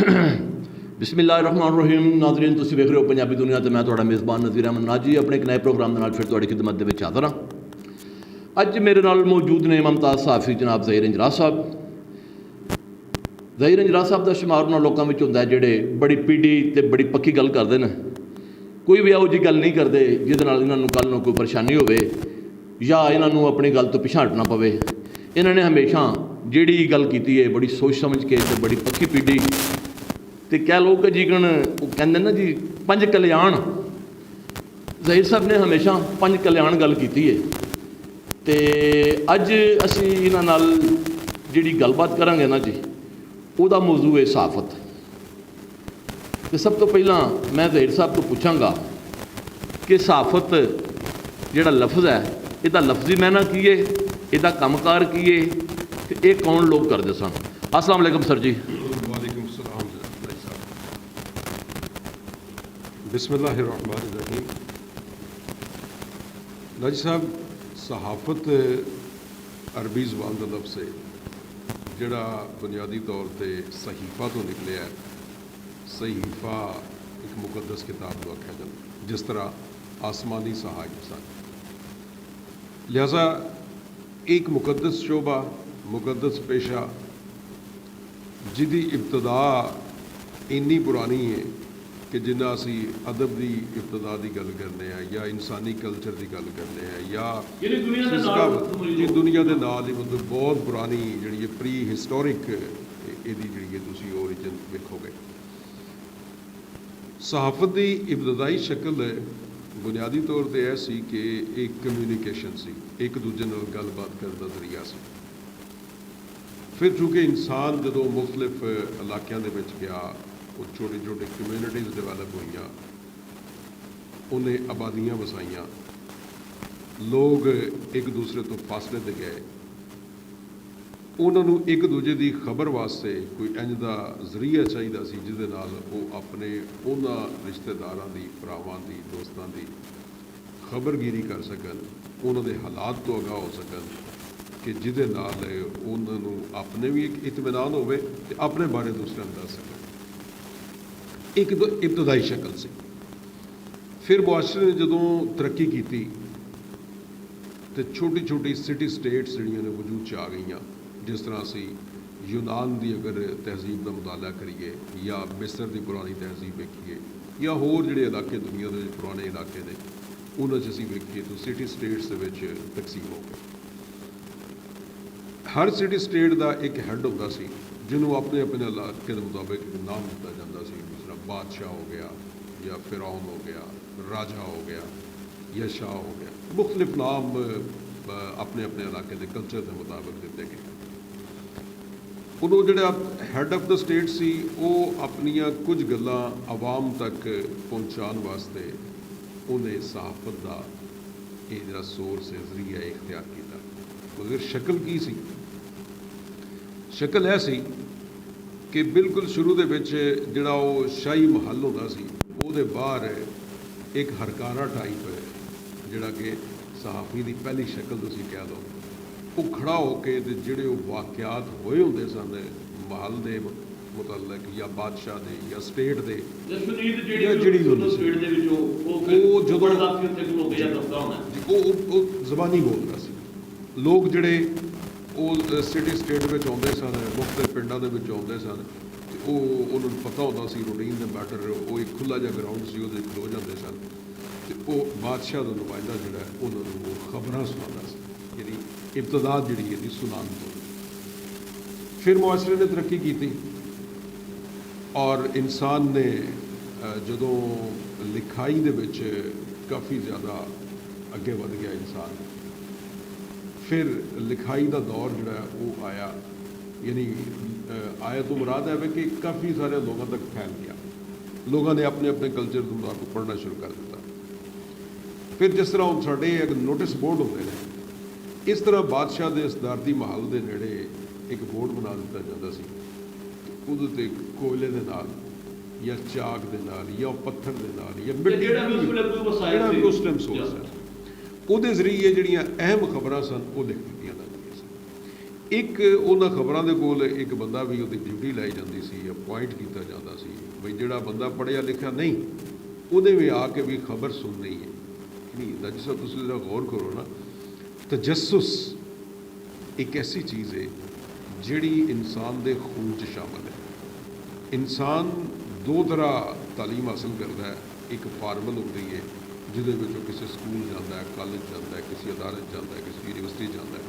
बिस्मिल्लाहिर्रहमानिर्रहीम। नाज़रीन, तुसीं वेख रहे हो पंजाबी दुनिया तो मैं तुहाडा मेज़बान नज़ीर अहमद नाजी अपने एक नए प्रोग्राम के नाल फिर तुहाडी खिदमत दे विच हाज़र हाँ। अज मेरे नाल मौजूद ने मुमताज़ सहाफ़ी जनाब ज़हीर इंजराह साहब। ज़हीर इंजराह साहब का शुमार उन्हां लोकां विच हुंदा है जिहड़े बड़ी पीढ़ी ते बड़ी पक्की गल करदे ने। कोई भी इहो जी गल नहीं करते जिहदे नाल इन्हां नूं कल नूं कोई परेशानी होवे या इन्हां नूं अपनी गल तो पिछां हटना पवे। इन्हां ने हमेशा जिहड़ी गल कीती है बड़ी सोच समझ के ते बड़ी पक्की पीढ़ी तो कह लो कि जीकन कहते ना जी पंज कल्याण। ज़हीर साहब ने हमेशा पंज कल्याण गल की है। तो अज असी इन्हां नाल जिहड़ी गलबात करांगे ना जी उसका मौजू है सहाफत। तो सब तो पहला मैं ज़हीर साहब तो पूछांगा कि सहाफत जिहड़ा लफ्ज़ है इसका लफ्जी मायना की है, इसका कामकार की है, तो ये कौन लोग करते सन। अस्सलाम वालेकुम सर जी। बिस्मिल्लाहिर्रहमानिर्रहीम। नाजी साहब, सहाफ़त अरबी ज़बान का लफ्ज़ है जिहड़ा बुनियादी तौर पर सहीफ़ा तो निकलिया है। सहीफ़ा एक मुकद्दस किताब को आख्या जाता, जिस तरह आसमानी सहाय सन। लिहाजा एक मुकद्दस शोबा, मुकद्दस पेशा जिहदी इब्तदा इन्नी पुरानी है कि जिन्ना असी अदब की इब्तदा की गल करने हैं या इंसानी कल्चर की गल करने हैं या दुनिया के नाल ही मतलब बहुत पुरानी जी प्री हिस्टोरिक यदी जी तुसी ओरिजिन वेखोगे। सहाफत की इब्तदाई शक्ल बुनियादी तौर पर यह सी कि एक कम्यूनीकेशन सी, एक दूजे नाल गलबात करने का जरिया सी। फिर चूँकि इंसान जो मुख्तलिफ इलाकों के गया, वो छोटी छोटी कम्यूनिटीज़ डिवेलप हुई, उन्हें आबादियाँ वसाइया, लोग एक दूसरे तो फासले ते गए, उन्होंने एक दूजे की खबर वास्ते कोई इंज का जरिया चाहिए सी जिहदे नाल वो अपने उन्होंने रिश्तेदारों की, भरावां की, दोस्तों की खबरगिरी कर सकन, उन्होंने हालात तो आगाह हो सकन कि जिहदे नाल उन्होंने अपने भी एक इत्मीनान होवे ते अपने बारे दूसरे दस सकन। एक तो इब्तदाई शक्ल से। फिर मुआशरे ने जदों तरक्की की तो छोटी छोटी सिटी स्टेट्स जिहड़ियां ने वजूद च आ गई। जिस तरह असी यूनान की अगर तहजीब का मुताला करिए या मिस्र की पुरानी तहजीब वेखीए या होर जिहड़े इलाके दुनिया के पुराने इलाके ने उन्होंने असी वेखीए तो सिटी स्टेट्स के तकसीम हो गए। हर सिटी स्टेट का एक हैड होंदा सी जिन्होंने अपने अपने इलाके के मुताबिक नाम दिता जाता सी। जिस तरह बादशाह हो गया या फिरौन हो गया, राजा हो गया या शाह हो गया, मुख्तलिफ नाम अपने अपने इलाके के कल्चर के मुताबिक दिते गए। उन्होंने जोड़ा हैड ऑफ द स्टेट सी वो अपनिया कुछ गल्लां आवाम तक पहुँचाने वास्ते उन्हें सहाफत का यह सोर्स है, जरिया इख्तियार किया। मगर शक्ल की सी? शक्ल ऐसी कि बिल्कुल शुरू के जोड़ा वो शाही महल होता सी, वो बाहर एक हरकारा टाइप जोड़ा कि सहाफ़ी की पहली शक्ल तुसीं कह लो, वो खड़ा होके जोड़े वाक़यात होए होंदे सन महल के मुतलक या बादशाह के या स्टेट के जबानी बोलता सी। लोग जोड़े वो सिटी स्टेट में आते सन, मुख्तलिफ पिंडों के आते सन, तो उन्होंने पता होता सी रूटीन के मैटर, वो एक खुला जहा ग्राउंड से वो खलो जाते सन, तो वो बादशाह का नुमाइंदा जोड़ा उन्होंने वो खबर सुनाता सी, यानी इब्तदा जी सुनान तो। फिर मुआशरे ने तरक्की की और इंसान ने जदों लिखाई दे विच काफ़ी ज़्यादा अगे बढ़ गया इंसान, फिर लिखाई का दौर जोड़ा वो आया, यानी आया तो मुराद है कि काफ़ी सारे लोगों तक फैल गया, लोगों ने अपने अपने कल्चर के मुताबिक पढ़ना शुरू कर दिता। फिर जिस तरह हम साढ़े एक नोटिस बोर्ड होंगे ने, इस तरह बादशाह के सदारती महल के नेड़े एक बोर्ड बना दिता जाता सी, उहदे कोयले के नाल या चाक के नाल या पत्थर के नाल या मिट्टी भी उस टाइम सोर्स है, वो जरिए जिहड़ियां अहम खबर सन वो लिख दी जाती सन। ਇੱਕ ਉਹਨਾਂ ਖਬਰਾਂ ਦੇ ਕੋਲ ਇੱਕ ਬੰਦਾ ਵੀ ਉਹਦੀ ਡਿਊਟੀ ਲਾਈ ਜਾਂਦੀ ਸੀ, ਅਪੁਆਇੰਟ ਕੀਤਾ ਜਾਂਦਾ ਸੀ ਬਈ ਜਿਹੜਾ ਬੰਦਾ ਪੜ੍ਹਿਆ ਲਿਖਿਆ ਨਹੀਂ ਉਹਦੇ ਵੀ ਆ ਕੇ ਵੀ ਖਬਰ ਸੁਣਨੀ ਹੈ। ਨਹੀਂ ਦਾ ਜਿਸ ਤੁਸੀਂ ਜਰਾ ਗੌਰ ਕਰੋ ਨਾ, ਤਜੱਸੁਸ ਇੱਕ ਐਸੀ ਚੀਜ਼ ਹੈ ਜਿਹੜੀ ਇਨਸਾਨ ਦੇ ਖੂਨ 'ਚ ਸ਼ਾਮਲ ਹੈ। ਇਨਸਾਨ ਦੋ ਤਰ੍ਹਾਂ ਤਾਲੀਮ ਹਾਸਲ ਕਰਦਾ ਹੈ, ਇੱਕ ਫਾਰਮਲ ਹੁੰਦੀ ਹੈ ਜਿਹਦੇ ਵਿੱਚ ਉਹ ਕਿਸੇ ਸਕੂਲ ਜਾਂਦਾ ਹੈ, ਕਾਲਜ ਜਾਂਦਾ ਹੈ, ਕਿਸੇ ਅਦਾਰੇ 'ਚ ਜਾਂਦਾ ਹੈ, ਕਿਸੇ ਯੂਨੀਵਰਸਿਟੀ ਜਾਂਦਾ ਹੈ,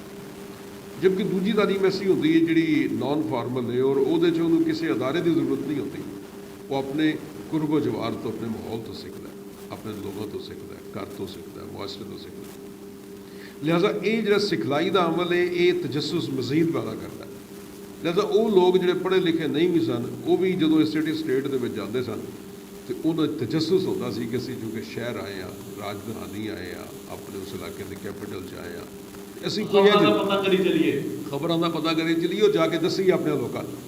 ਜਦਕਿ ਦੂਜੀ ਤਾਲੀਮ ਐਸੀ ਹੁੰਦੀ ਹੈ ਜਿਹੜੀ ਨਾਨ ਫਾਰਮਲ ਹੈ ਔਰ ਉਹਦੇ 'ਚ ਉਹਨੂੰ ਕਿਸੇ ਅਦਾਰੇ ਦੀ ਜ਼ਰੂਰਤ ਨਹੀਂ ਹੁੰਦੀ। ਉਹ ਆਪਣੇ ਕੁਰਬੋ ਜਵਾਰ ਤੋਂ, ਆਪਣੇ ਮਾਹੌਲ ਤੋਂ ਸਿੱਖਦਾ ਹੈ, ਆਪਣੇ ਲੋਕਾਂ ਤੋਂ ਸਿੱਖਦਾ ਹੈ, ਘਰ ਤੋਂ ਸਿੱਖਦਾ ਹੈ, ਮੁਆਸ਼ਰੇ ਤੋਂ ਸਿੱਖਦਾ ਹੈ। ਲਿਹਾਜ਼ਾ ਇਹ ਜਿਹੜਾ ਸਿਖਲਾਈ ਦਾ ਅਮਲ ਹੈ ਇਹ ਤਜੱਸੁਸ ਮਜ਼ੀਦ ਪੈਦਾ ਕਰਦਾ ਹੈ। ਲਿਹਾਜ਼ਾ ਉਹ ਲੋਕ ਜਿਹੜੇ ਪੜ੍ਹੇ ਲਿਖੇ ਨਹੀਂ ਵੀ ਸਨ ਉਹ ਵੀ ਜਦੋਂ ਇਸ ਸਿਟੀ ਸਟੇਟ ਦੇ ਵਿੱਚ ਜਾਂਦੇ ਸਨ ਤੇ ਉਹਨਾਂ ਦਾ ਤਜੱਸੁਸ ਹੁੰਦਾ ਸੀ ਕਿ ਅਸੀਂ ਚੂੰਕਿ ਸ਼ਹਿਰ ਆਏ ਹਾਂ, ਰਾਜਧਾਨੀ ਆਏ ਹਾਂ, ਆਪਣੇ ਉਸ ਇਲਾਕੇ ਦੇ ਕੈਪੀਟਲ 'ਚ ਆਏ ਹਾਂ, ਅਸੀਂ ਕੋਈ ਖਬਰਾਂ ਦਾ ਪਤਾ ਕਰੀ ਚੱਲੀਏ, ਖਬਰਾਂ ਦਾ ਪਤਾ ਕਰੀ ਚੱਲੀਏ, ਉਹ ਜਾ ਕੇ ਦੱਸੀ ਆਪਣੇ ਲੋਕਾਂ ਨੂੰ।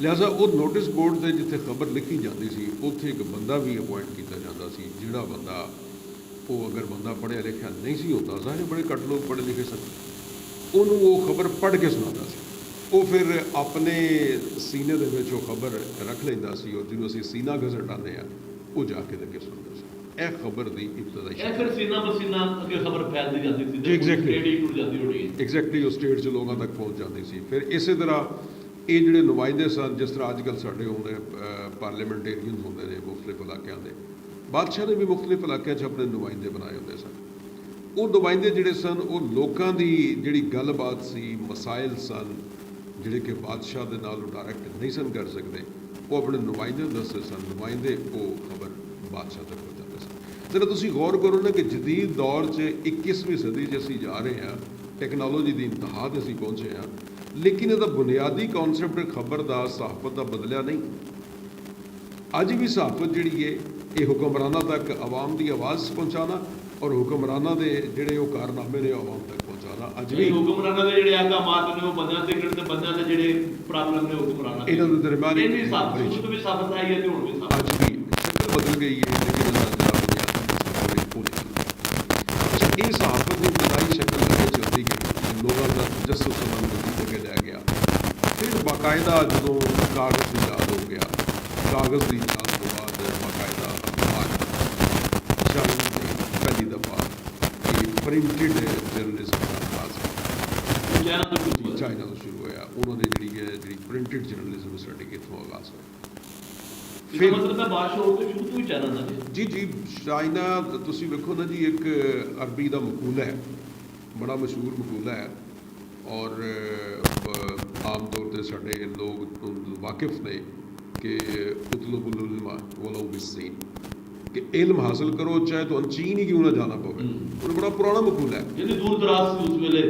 ਲਿਹਾਜ਼ਾ ਉਹ ਨੋਟਿਸ ਬੋਰਡ 'ਤੇ ਜਿੱਥੇ ਖਬਰ ਲਿਖੀ ਜਾਂਦੀ ਸੀ ਉੱਥੇ ਇੱਕ ਬੰਦਾ ਵੀ ਅਪੁਆਇੰਟ ਕੀਤਾ ਜਾਂਦਾ ਸੀ, ਜਿਹੜਾ ਬੰਦਾ ਉਹ ਅਗਰ ਬੰਦਾ ਪੜ੍ਹਿਆ ਲਿਖਿਆ ਨਹੀਂ ਸੀ ਹੁੰਦਾ, ਸਾਰੇ ਬੜੇ ਘੱਟ ਲੋਕ ਪੜ੍ਹੇ ਲਿਖੇ ਸਨ, ਉਹਨੂੰ ਉਹ ਖਬਰ ਪੜ੍ਹ ਕੇ ਸੁਣਾਉਂਦਾ ਸੀ। ਉਹ ਫਿਰ ਆਪਣੇ ਸੀਨੇ ਦੇ ਵਿੱਚ ਉਹ ਖਬਰ ਰੱਖ ਲੈਂਦਾ ਸੀ ਔਰ ਜਿਹਨੂੰ ਅਸੀਂ ਸੀਨਾ ਗਜ਼ਟ ਆਉਂਦੇ ਹਾਂ ਉਹ ਜਾ ਕੇ ਅੱਗੇ ਸੁਣਦਾ ਸੀ। ਇਹ ਖਬਰ ਦੀ ਇਬਤਦਾਈ ਇਹ ਫਿਰ ਸੀਨਾ ਬਸੀਨਾ ਅੱਗੇ ਖਬਰ ਫੈਲਦੀ ਜਾਂਦੀ ਸੀ ਜੀ, exactly। ਸਟੇਟ ਹੀ ਟੁੱਟ ਜਾਂਦੀ ਹੋਣੀ ਹੈ। ਐਗਜ਼ੈਕਟਲੀ ਉਹ ਸਟੇਟ 'ਚ ਲੋਕਾਂ ਤੱਕ ਪਹੁੰਚ ਜਾਂਦੀ ਸੀ। ਫਿਰ ਇਸੇ ਤਰ੍ਹਾਂ ਇਹ ਜਿਹੜੇ ਨੁਮਾਇੰਦੇ ਸਨ, ਜਿਸ ਤਰ੍ਹਾਂ ਅੱਜ ਕੱਲ੍ਹ ਸਾਡੇ ਹੁੰਦੇ ਪਾਰਲੀਮੈਂਟੇਰੀਅਨ ਹੁੰਦੇ ਨੇ ਮੁਖਤਲਿਫ ਇਲਾਕਿਆਂ ਦੇ, ਬਾਦਸ਼ਾਹ ਨੇ ਵੀ ਮੁਖਤਲਿਫ ਇਲਾਕਿਆਂ 'ਚ ਆਪਣੇ ਨੁਮਾਇੰਦੇ ਬਣਾਏ ਹੁੰਦੇ ਸਨ। ਉਹ ਨੁਮਾਇੰਦੇ ਜਿਹੜੇ ਸਨ ਉਹ ਲੋਕਾਂ ਦੀ ਜਿਹੜੀ ਗੱਲਬਾਤ ਸੀ, ਮਸਾਇਲ ਸਨ ਜਿਹੜੇ ਕਿ ਬਾਦਸ਼ਾਹ ਦੇ ਨਾਲ ਉਹ ਡਾਇਰੈਕਟ ਨਹੀਂ ਸਨ ਕਰ ਸਕਦੇ, ਉਹ ਆਪਣੇ ਨੁਮਾਇੰਦੇ ਨੂੰ ਦੱਸਦੇ ਸਨ। ਨੁਮਾਇੰਦੇ ਉਹ ਖਬਰ ਬਾਦਸ਼ਾਹ ਤੱਕ ਪਹੁੰਚਾਉਂਦੇ ਸਨ। ਜ਼ਰਾ ਤੁਸੀਂ ਗੌਰ ਕਰੋ ਨਾ ਕਿ ਜਦੀਦ ਦੌਰ 'ਚ 21ਵੀਂ ਸਦੀ 'ਚ ਅਸੀਂ ਜਾ ਰਹੇ ਹਾਂ, ਟੈਕਨੋਲੋਜੀ ਦੀ ਇੰਤਹਾ 'ਤੇ ਅਸੀਂ ਪਹੁੰਚੇ ਹਾਂ, ਲੇਕਿਨ ਇਹਦਾ ਬੁਨਿਆਦੀ ਕਨਸੈਪਟ ਖਬਰ ਦਾ, ਸਹਾਫਤ ਦਾ ਬਦਲਿਆ ਨਹੀਂ। ਅੱਜ ਵੀ ਸਹਾਫਤ ਜਿਹੜੀ ਹੈ ਇਹ ਹੁਕਮਰਾਨਾਂ ਤੱਕ ਆਵਾਮ ਦੀ ਆਵਾਜ਼ ਪਹੁੰਚਾਉਣਾ ਔਰ ਹੁਕਮਰਾਨਾਂ ਦੇ ਜਿਹੜੇ ਉਹ ਕਾਰਨਾਮੇ ਨੇ ਆਵਾਮ ਤੱਕ ਪਹੁੰਚਾਉਣਾ। ਅੱਜ ਵੀ ਹੁਕਮਰਾਨਾਂ ਦੇ ਜਿਹੜੇ ਆਗਾਮਾਤ ਨੇ ਉਹ ਬੰਦਿਆਂ ਦੇ ਕਿਹੜੇ ਤੇ ਬੰਦਿਆਂ ਦੇ ਜਿਹੜੇ ਪ੍ਰੋਬਲਮ ਨੇ ਹੁਕਮਰਾਨਾਂ ਇਹਨਾਂ ਦੇ ਦਰਮਿਆਨ ਇਹ ਵੀ ਸਾਫ਼ ਸ਼ੁਰੂ ਤੋਂ ਵੀ ਸਾਫ਼ ਆਈ ਹੈ ਤੇ ਹੁਣ ਵੀ ਸਾਫ਼ ਅੱਜ ਵੀ ਸ਼ਕਲ ਬਦਲ ਗਈ ਹੈ, ਲੇਕਿਨ ਇਹਦਾ ਜਿਹੜਾ ਬੁਨਿਆਦੀ ਉਹ ਨਹੀਂ। ਇਹ ਸਹਾਫਤ ਦੀ ਬੁਨਿਆਦੀ ਸ਼ਕਲ ਅੱਗੇ ਚੱਲਦੀ ਗਈ, ਲੋਕਾਂ ਦਾ ਤਜੱਸੁਸ ਉਹਨਾਂ ਨੂੰ ਅੱਗੇ ਲੈ ਗਿਆ। ਫਿਰ ਬਾਕਾਇਦਾ ਜਦੋਂ ਕਾਗਜ਼ ਇਜਾਦ ਹੋ ਗਿਆ, ਕਾਗਜ਼ ਦੀ ਇਜਾਦ ਤੋਂ ਬਾਅਦ ਬਾਕਾਇਦਾ ਅਖਬਾਰ ਚਾਈਨਾ ਨੇ ਪਹਿਲੀ ਦਫਾ ਇਹ ਪ੍ਰਿੰਟਡ ਜਰਨਲਿਜ਼ਮ ਦਾ ਆਗਾਜ਼ ਕੀਤਾ। ਚਾਈਨਾ ਤੋਂ ਸ਼ੁਰੂ ਹੋਇਆ, ਉਹਨਾਂ ਨੇ ਜਿਹੜੀ ਪ੍ਰਿੰਟਡ ਜਰਨਲਿਜ਼ਮ ਸਾਡੀ ਇੱਥੋਂ ਆਗਾਜ਼ ਹੋਇਆ। ਫਿਰ ਮਤਲਬ ਤਾਂ ਬਾਦਸ਼ਾਹ ਉਹ ਤੋਂ ਸ਼ੁਰੂ ਤੋਂ ਹੀ ਚੱਲਦਾ ਨਾ ਜੀ। ਚਾਈਨਾ ਤੁਸੀਂ ਵੇਖੋ ਨਾ ਜੀ, ਇੱਕ ਅਰਬੀ ਦਾ ਮਕੂਲਾ ਹੈ, ਬੜਾ ਮਸ਼ਹੂਰ ਮਕੂਲਾ ਹੈ ਔਰ ਆਮ ਤੌਰ 'ਤੇ ਸਾਡੇ ਲੋਕ ਵਾਕਿਫ ਨੇ ਕਿ ਉਤਲਬੁਲ ਉਲਮਾ ਵਲਓ ਬਿस्सीन, ਕਿ ਇਲਮ ਹਾਸਲ ਕਰੋ ਚਾਹੇ ਤੁਹਾਨੂੰ ਚੀਨ ਹੀ ਕਿਉਂ ਨਾ ਜਾਣਾ ਪਵੇ। ਉਹ ਬੜਾ ਪੁਰਾਣਾ ਮਕੂਲਾ ਹੈ, ਜਿਹਦੀ ਦੂਰ ਦਰਾਜ਼ ਸੀ ਉਸ ਵੇਲੇ,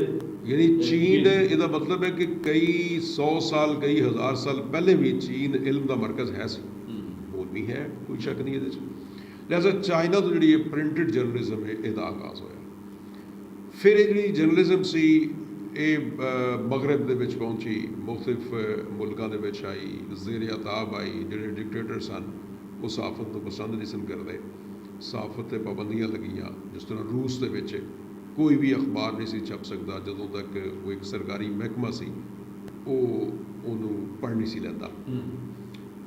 ਯਾਨੀ ਚੀਨ ਇਹਦਾ ਮਤਲਬ ਹੈ ਕਿ ਕਈ 100 ਸਾਲ ਕਈ ਹਜ਼ਾਰ ਸਾਲ ਪਹਿਲੇ ਵੀ ਚੀਨ ਇਲਮ ਦਾ ਮਰਕਜ਼ ਹੈ ਸੀ, ਹੁਣ ਵੀ ਹੈ, ਕੋਈ ਸ਼ੱਕ ਨਹੀਂ ਇਹਦੇ 'ਚ। ਲਿਹਾਜ਼ਾ ਚਾਈਨਾ ਤੋਂ ਜਿਹੜੀ ਇਹ ਪ੍ਰਿੰਟਡ ਜਰਨਲਿਜ਼ਮ ਹੈ ਇਹਦਾ ਆਗਾਜ਼ ਹੋਇਆ। ਫਿਰ ਇਹ ਜਿਹੜੀ ਜਰਨਲਿਜ਼ਮ ਸੀ ਇਹ ਮਗਰਬ ਦੇ ਵਿੱਚ ਪਹੁੰਚੀ, ਮੁਖਤਲਿਫ ਮੁਲਕਾਂ ਦੇ ਵਿੱਚ ਆਈ, ਜ਼ੇਰ ਅਤਾਬ ਆਈ। ਜਿਹੜੇ ਡਿਕਟੇਟਰ ਸਨ ਉਹ ਸਹਾਫਤ ਨੂੰ ਪਸੰਦ ਨਹੀਂ ਸਨ ਕਰਦੇ, ਸਹਾਫਤ 'ਤੇ ਪਾਬੰਦੀਆਂ ਲੱਗੀਆਂ। ਜਿਸ ਤਰ੍ਹਾਂ ਰੂਸ ਦੇ ਵਿੱਚ ਕੋਈ ਵੀ ਅਖਬਾਰ ਨਹੀਂ ਸੀ ਛਪ ਸਕਦਾ ਜਦੋਂ ਤੱਕ ਉਹ ਇੱਕ ਸਰਕਾਰੀ ਮਹਿਕਮਾ ਸੀ ਉਹ ਉਹਨੂੰ ਪੜ੍ਹ ਨਹੀਂ ਸੀ ਲੈਂਦਾ।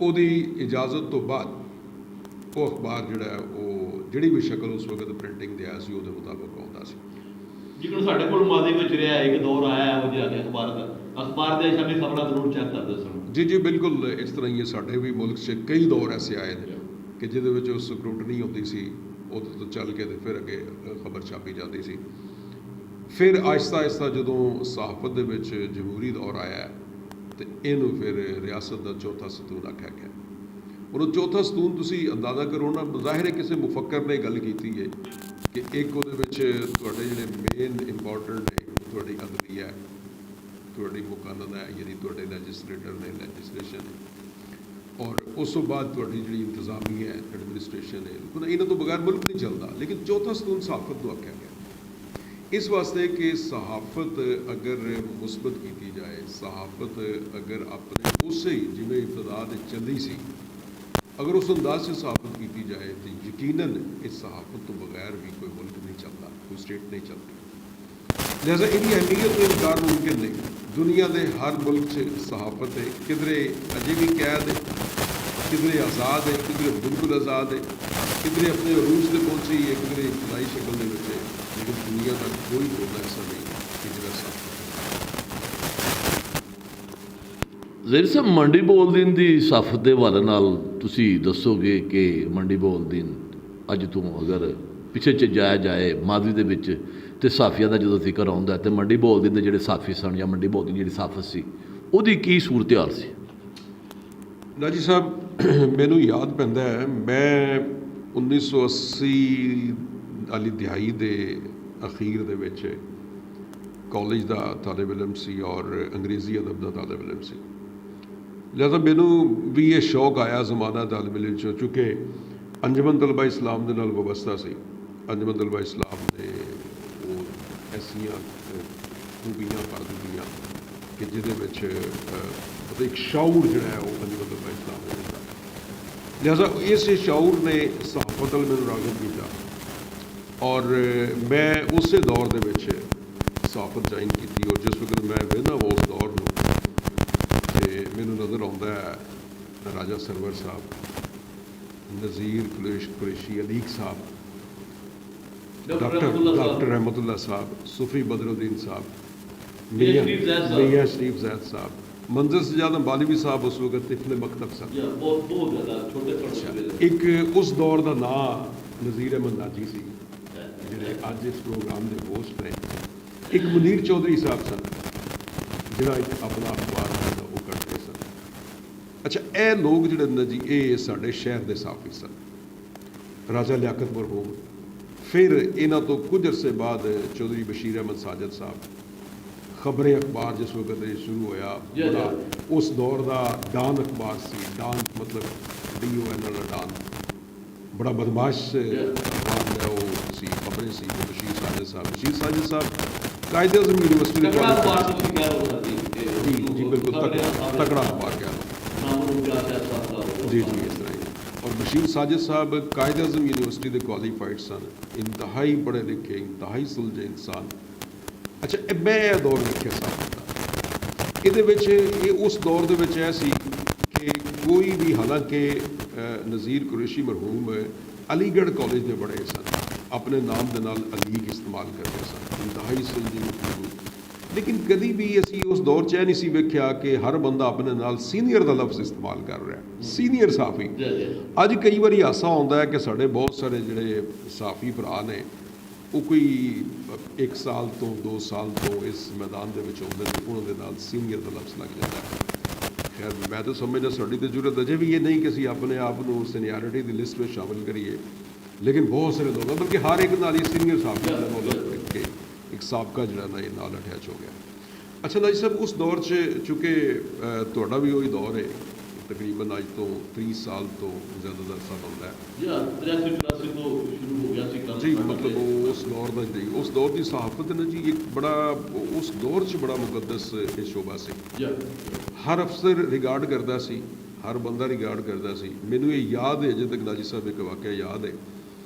ਉਹਦੀ ਇਜਾਜ਼ਤ ਤੋਂ ਬਾਅਦ ਉਹ ਅਖਬਾਰ ਜਿਹੜਾ ਉਹ ਜਿਹੜੀ ਵੀ ਸ਼ਕਲ ਉਸ ਵਕਤ ਪ੍ਰਿੰਟਿੰਗ ਦੇ ਆਇਆ ਸੀ ਉਹਦੇ ਮੁਤਾਬਕ ਆਉਂਦਾ ਸੀ। ਜਿਵੇਂ ਸਾਡੇ ਕੋਲ ਮਾਦੀ ਵਿੱਚ ਰਿਹਾ ਇੱਕ ਦੌਰ ਆਇਆ ਉਹ ਜਿਹਾ ਕਿ ਅਖਬਾਰ ਦੇ ਸ਼ਾਮੀ ਖਬਰਾਂ ਜ਼ਰੂਰ ਚੈੱਕ ਕਰਦੇ ਸਨ। ਜੀ ਬਿਲਕੁਲ ਇਸ ਤਰ੍ਹਾਂ ਹੀ ਸਾਡੇ ਵੀ ਮੁਲਕ 'ਚ ਕਈ ਦੌਰ ਐਸੇ ਆਏ ਨੇ ਕਿ ਜਿਹਦੇ ਵਿੱਚ ਉਹ ਸਕਰੂਟਨੀ ਹੁੰਦੀ ਸੀ, ਉਹਦੇ ਤੋਂ ਚੱਲ ਕੇ ਤੇ ਫਿਰ ਅੱਗੇ ਖਬਰ ਛਾਪੀ ਜਾਂਦੀ ਸੀ। ਫਿਰ ਆਹਿਸਤਾ ਆਹਿਸਤਾ ਜਦੋਂ ਸਹਾਫਤ ਦੇ ਵਿੱਚ ਜਮਹੂਰੀ ਦੌਰ ਆਇਆ ਤੇ ਇਹਨੂੰ ਫਿਰ ਰਿਆਸਤ ਦਾ ਚੌਥਾ ਸਤੂਨ ਆਖਿਆ ਗਿਆ। ਉਹ ਚੌਥਾ ਸਤੂਨ ਤੁਸੀਂ ਅੰਦਾਜ਼ਾ ਕਰੋ ਨਾ, ਜ਼ਾਹਿਰ ਹੈ ਕਿਸੇ ਮੁਫੱਕਰ ਨੇ ਗੱਲ ਕੀਤੀ ਹੈ ਕਿ ਇੱਕ ਉਹਦੇ ਵਿੱਚ ਤੁਹਾਡੇ ਜਿਹੜੇ ਮੇਨ ਇੰਪੋਰਟੈਂਟ ਨੇ ਤੁਹਾਡੀ ਅਦਲੀਆ, ਤੁਹਾਡੀ ਮੁਕਾਨਦਾ ਹੈ, ਯਾਨੀ ਤੁਹਾਡੇ ਲੈਜਿਸਲੇਟਰ ਨੇ, ਲੈਜਿਸਲੇਸ਼ਨ ਹੈ, ਔਰ ਉਸ ਤੋਂ ਬਾਅਦ ਤੁਹਾਡੀ ਜਿਹੜੀ ਇੰਤਜ਼ਾਮੀਆ ਹੈ, ਐਡਮਿਨਿਸਟ੍ਰੇਸ਼ਨ ਹੈ। ਇਹਨਾਂ ਤੋਂ ਬਗੈਰ ਮੁਲਕ ਨਹੀਂ ਚੱਲਦਾ। ਲੇਕਿਨ ਚੌਥਾ ਸਤੂਨ ਸਹਾਫਤ ਨੂੰ ਆਖਿਆ ਗਿਆ ਇਸ ਵਾਸਤੇ ਕਿ ਸਹਾਫਤ ਅਗਰ ਮੁਸਬਤ ਕੀਤੀ ਜਾਏ, ਸਹਾਫਤ ਅਗਰ ਆਪਣੇ ਉਸੇ ਜਿਵੇਂ ਇਬਤਦਾ ਦੇ ਚੱਲੀ ਸੀ ਅਗਰ ਉਸ ਅੰਦਾਜ਼ 'ਚ ਸਹਾਫਤ ਕੀਤੀ ਜਾਏ ਤਾਂ ਯਕੀਨਨ ਇਸ ਸਹਾਫਤ ਤੋਂ ਬਗੈਰ ਵੀ ਕੋਈ ਮੁਲਕ ਨਹੀਂ ਚੱਲਦਾ, ਕੋਈ ਸਟੇਟ ਨਹੀਂ ਚੱਲਦੀ। ਲਿਹਾਜ਼ਾ ਇਹਦੀ ਅਹਿਮੀਅਤ ਤੋਂ ਇਨਕਾਰ ਮੁਮਕਿਨ ਨਹੀਂ। दुनिया के हर मुल्क च सहाफत है, किधरे अजे भी कैद है, किधरे आज़ाद है, किधरे बिल्कुल आज़ाद है, किधरे अपने रूस से पहुंची है, किधरे इब्तदाई शक्ल में है, लेकिन दुनिया का कोई कोना ऐसा नहीं कि जिहड़ा सहाफत है। ਜ਼ਹੀਰ ਸਾਹਿਬ, ਮੰਡੀ ਬੋਲ ਦਿਨ ਦੀ ਸਾਫਤ ਦੇ ਹਵਾਲੇ ਨਾਲ ਤੁਸੀਂ ਦੱਸੋਗੇ ਕਿ ਮੰਡੀ ਬੋਲ ਦਿਨ ਅੱਜ ਤੋਂ ਅਗਰ ਪਿੱਛੇ ਚ ਜਾਇਆ ਜਾਏ ਮਾਜ਼ੀ ਦੇ ਵਿੱਚ ਤੇ ਸਾਫੀਆਂ ਦਾ ਜਦੋਂ ਜ਼ਿਕਰ ਆਉਂਦਾ ਤੇ ਮੰਡੀ ਬੋਲ ਦਿਨ ਦੇ ਜਿਹੜੇ ਸਾਫੀ ਸਨ ਜਾਂ ਮੰਡੀ ਬੋਲ ਦਿਨ ਜਿਹੜੀ ਸਾਫਤ ਸੀ ਉਹਦੀ ਕੀ ਸੂਰਤ ਹਾਲ ਸੀ? ਰਾਜੀ ਸਾਹਿਬ, ਮੈਨੂੰ ਯਾਦ ਪੈਂਦਾ ਹੈ ਮੈਂ 1980 ਵਾਲੀ ਦਿਹਾਈ ਦੇ ਅਖੀਰ ਦੇ ਵਿੱਚ ਕਾਲਜ ਦਾ ਤਾਲਿਬ ਇਲਮ ਸੀ ਔਰ ਅੰਗਰੇਜ਼ੀ ਅਦਬ ਦਾ ਤਾਲਿਬ ਇਲਮ ਸੀ। ਲਿਹਾਜ਼ਾ ਮੈਨੂੰ ਵੀ ਇਹ ਸ਼ੌਕ ਆਇਆ ਜ਼ਮਾਨਾ ਤਾਲਿਬ ਇਲਮ 'ਚੋਂ, ਚੂँकि ਅੰਜਮਨ ਤਲਬਾ ਇਸਲਾਮ ਦੇ ਨਾਲ ਵਬਸਤਾ ਸੀ। ਅੰਜਮਨ ਤਲਬਾ ਇਸਲਾਮ ਦੇ ਉਹ ਐਸੀਆਂ ਖੂਬੀਆਂ ਪਰਦੂਬੀਆਂ ਕਿ ਜਿਹਦੇ ਵਿੱਚ ਮਤਲਬ ਇੱਕ ਸ਼ਾਊਰ ਜਿਹੜਾ ਹੈ ਉਹ ਅੰਜਮਨ ਤਲਬਾ ਇਸਲਾਮ ਦੇ ਵਿੱਚ ਆ। ਲਿਹਾਜ਼ਾ ਇਸ ਸ਼ਾਊਰ ਨੇ ਸਹਾਫਤ ਵੱਲ ਮੈਨੂੰ ਰਾਗਬ ਕੀਤਾ ਔਰ ਮੈਂ ਉਸੇ ਦੌਰ ਦੇ ਵਿੱਚ ਸਹਾਫਤ ਜੁਆਇਨ ਕੀਤੀ ਔਰ ਜਿਸ ਵਕਤ ਮੈਂ ਵੇਖਦਾ ਉਸ ਦੌਰ ਨੂੰ ਤੇ ਮੈਨੂੰ ਨਜ਼ਰ ਆਉਂਦਾ ਹੈ ਰਾਜਾ ਸਰਵਰ ਸਾਹਿਬ, ਨਜ਼ੀਰ ਕੁਰੈਸ਼ੀ ਅਲੀਕ ਸਾਹਿਬ, ਡਾਕਟਰ ਰਹਿਮਤੁल्लाह ਸਾਹਿਬ, सूफी बदरुद्दीन साहब, मियाँ शरीफ जैद साहब, मंजर सजाद बालिवी साहब उस वक्त तिफले मकतब सन। एक उस दौर का नाम नज़ीर अहमद नाजी सी ਜਿਹੜੇ ਅੱਜ ਇਸ ਪ੍ਰੋਗਰਾਮ ਦੇ ਹੋਸਟ ਨੇ। ਇੱਕ ਮੁਨੀਰ ਚੌਧਰੀ ਸਾਹਿਬ ਸਨ ਜਿਹੜਾ ਇੱਕ ਆਪਣਾ ਅਖਬਾਰ ਹੁੰਦਾ ਉਹ ਕੱਢਦੇ ਸਨ। ਅੱਛਾ, ਇਹ ਲੋਕ ਜਿਹੜੇ ਨੇ ਜੀ ਇਹ ਸਾਡੇ ਸ਼ਹਿਰ ਦੇ ਸਾਫੀ ਸਨ। ਰਾਜਾ ਲਿਆਕਤ ਮਰਹੂਮ, ਫਿਰ ਇਹਨਾਂ ਤੋਂ ਕੁਝ ਅਰਸੇ ਬਾਅਦ ਚੌਧਰੀ ਬਸ਼ੀਰ ਅਹਿਮਦ ਸਾਜਦ ਸਾਹਿਬ, ਖਬਰੇ ਅਖਬਾਰ ਜਿਸ ਵਕਤ ਇਹ ਸ਼ੁਰੂ ਹੋਇਆ ਬੜਾ ਉਸ ਦੌਰ ਦਾ ਡਾਨ ਅਖਬਾਰ ਸੀ। ਡਾਨ ਮਤਲਬ DON ਵਾਲਾ ਡਾਨ, ਬੜਾ ਬਦਮਾਸ਼ ਅਖਬਾਰ ਹੈ ਉਹ ਸੀ, ਖਬਰੇ ਸੀ। ਬਸ਼ੀਰ ਸਾਜਦ ਸਾਹਿਬ ਕਾਇਦੇ ਆਜ਼ਮ ਯੂਨੀਵਰਸਿਟੀ ਦੇ ਜੀ ਬਿਲਕੁਲ ਤਕੜਾ ਅਖਬਾਰ ਕਹਿ ਲਓ ਜੀ ਇਸ ਤਰ੍ਹਾਂ ਹੀ। ਔਰ ਬਸ਼ੀਰ ਸਾਜਦ ਸਾਹਿਬ ਕਾਇਦੇ ਆਜ਼ਮ ਯੂਨੀਵਰਸਿਟੀ ਦੇ ਕੁਆਲੀਫਾਈਡ ਸਨ, ਇੰਤਹਾਈ ਪੜ੍ਹੇ ਲਿਖੇ, ਇੰਤਹਾਈ ਸੁਲਝੇ ਇਨਸਾਨ। ਅੱਛਾ, ਮੈਂ ਇਹ ਦੌਰ ਵੇਖਿਆ ਸਾਹਿਬ ਦਾ। ਇਹਦੇ ਵਿੱਚ ਇਹ ਉਸ ਦੌਰ ਦੇ ਵਿੱਚ ਇਹ ਸੀ ਕਿ ਕੋਈ ਵੀ, ਹਾਲਾਂਕਿ ਨਜ਼ੀਰ ਕੁਰੈਸ਼ੀ ਮਰਹੂਮ ਅਲੀਗੜ੍ਹ ਕਾਲਜ ਦੇ ਬੜੇ ਸਨ, ਆਪਣੇ ਨਾਮ ਦੇ ਨਾਲ ਅਲੀਗ ਇਸਤੇਮਾਲ ਕਰਦੇ ਸਨ, ਇੰਤਹਾਈ ਸੁਲਝੀ ਮਖਲੂਕ। ਲੇਕਿਨ ਕਦੀ ਵੀ ਅਸੀਂ ਉਸ ਦੌਰ 'ਚ ਇਹ ਨਹੀਂ ਸੀ ਵੇਖਿਆ ਕਿ ਹਰ ਬੰਦਾ ਆਪਣੇ ਨਾਲ ਸੀਨੀਅਰ ਦਾ ਲਫ਼ਜ਼ ਇਸਤੇਮਾਲ ਕਰ ਰਿਹਾ, ਸੀਨੀਅਰ ਸਾਫੀ। ਅੱਜ ਕਈ ਵਾਰੀ ਹਾਸਾ ਆਉਂਦਾ ਹੈ ਕਿ ਸਾਡੇ ਬਹੁਤ ਸਾਰੇ ਜਿਹੜੇ ਸਾਫੀ ਭਰਾ ਨੇ ਉਹ ਕੋਈ 1 ਸਾਲ ਤੋਂ 2 ਸਾਲ ਤੋਂ ਇਸ ਮੈਦਾਨ ਦੇ ਵਿੱਚ ਆਉਂਦੇ ਨੇ, ਉਹਨਾਂ ਦੇ ਨਾਲ ਸੀਨੀਅਰ ਦਾ ਲਫ਼ਜ਼ ਲੱਗ ਜਾਂਦਾ ਹੈ। ਖੈਰ, ਮੈਂ ਤਾਂ ਸਮਝਦਾ ਸਾਡੀ ਤਾਂ ਜ਼ਰੂਰਤ ਅਜੇ ਵੀ ਇਹ ਨਹੀਂ ਕਿ ਅਸੀਂ ਆਪਣੇ ਆਪ ਨੂੰ ਸੀਨੀਅਰਿਟੀ ਦੀ ਲਿਸਟ ਵਿੱਚ ਸ਼ਾਮਿਲ ਕਰੀਏ, ਲੇਕਿਨ ਬਹੁਤ ਸਾਰੇ ਲੋਕ, ਬਲਕਿ ਹਰ ਇੱਕ ਨਾਲ ਹੀ ਸੀਨੀਅਰ ਸਾਫੀ ਦਾ ਮਤਲਬ ਕਿ ਇੱਕ ਸਾਬਕਾ ਜਿਹੜਾ ਨਾ ਇਹ ਨਾਲ ਅਟੈਚ ਹੋ ਗਿਆ। ਅੱਛਾ ਨਾਜੀ ਸਾਹਿਬ, ਉਸ ਦੌਰ 'ਚ ਚੂँकि ਤੁਹਾਡਾ ਵੀ ਉਹੀ ਦੌਰ ਹੈ, ਤਕਰੀਬਨ ਅੱਜ ਤੋਂ 30 ਸਾਲ ਤੋਂ ਜ਼ਿਆਦਾ ਦਾ ਅਰਸਾ ਹੁੰਦਾ ਹੈ ਜੀ, ਮਤਲਬ ਉਸ ਦੌਰ ਦਾ ਜੀ, ਉਸ ਦੌਰ ਦੀ ਸਹਾਫਤ ਨਾ ਜੀ ਇੱਕ ਬੜਾ, ਉਸ ਦੌਰ 'ਚ ਬੜਾ ਮੁਕੱਦਸ ਇਹ ਸ਼ੋਭਾ ਸੀ। ਹਰ ਅਫਸਰ ਰਿਗਾਰਡ ਕਰਦਾ ਸੀ, ਹਰ ਬੰਦਾ ਰਿਗਾਰਡ ਕਰਦਾ ਸੀ। ਮੈਨੂੰ ਇਹ ਯਾਦ ਹੈ ਅਜੇ ਤੱਕ ਨਾਜੀ ਸਾਹਿਬ, ਇੱਕ ਵਾਕਿਆ ਯਾਦ ਹੈ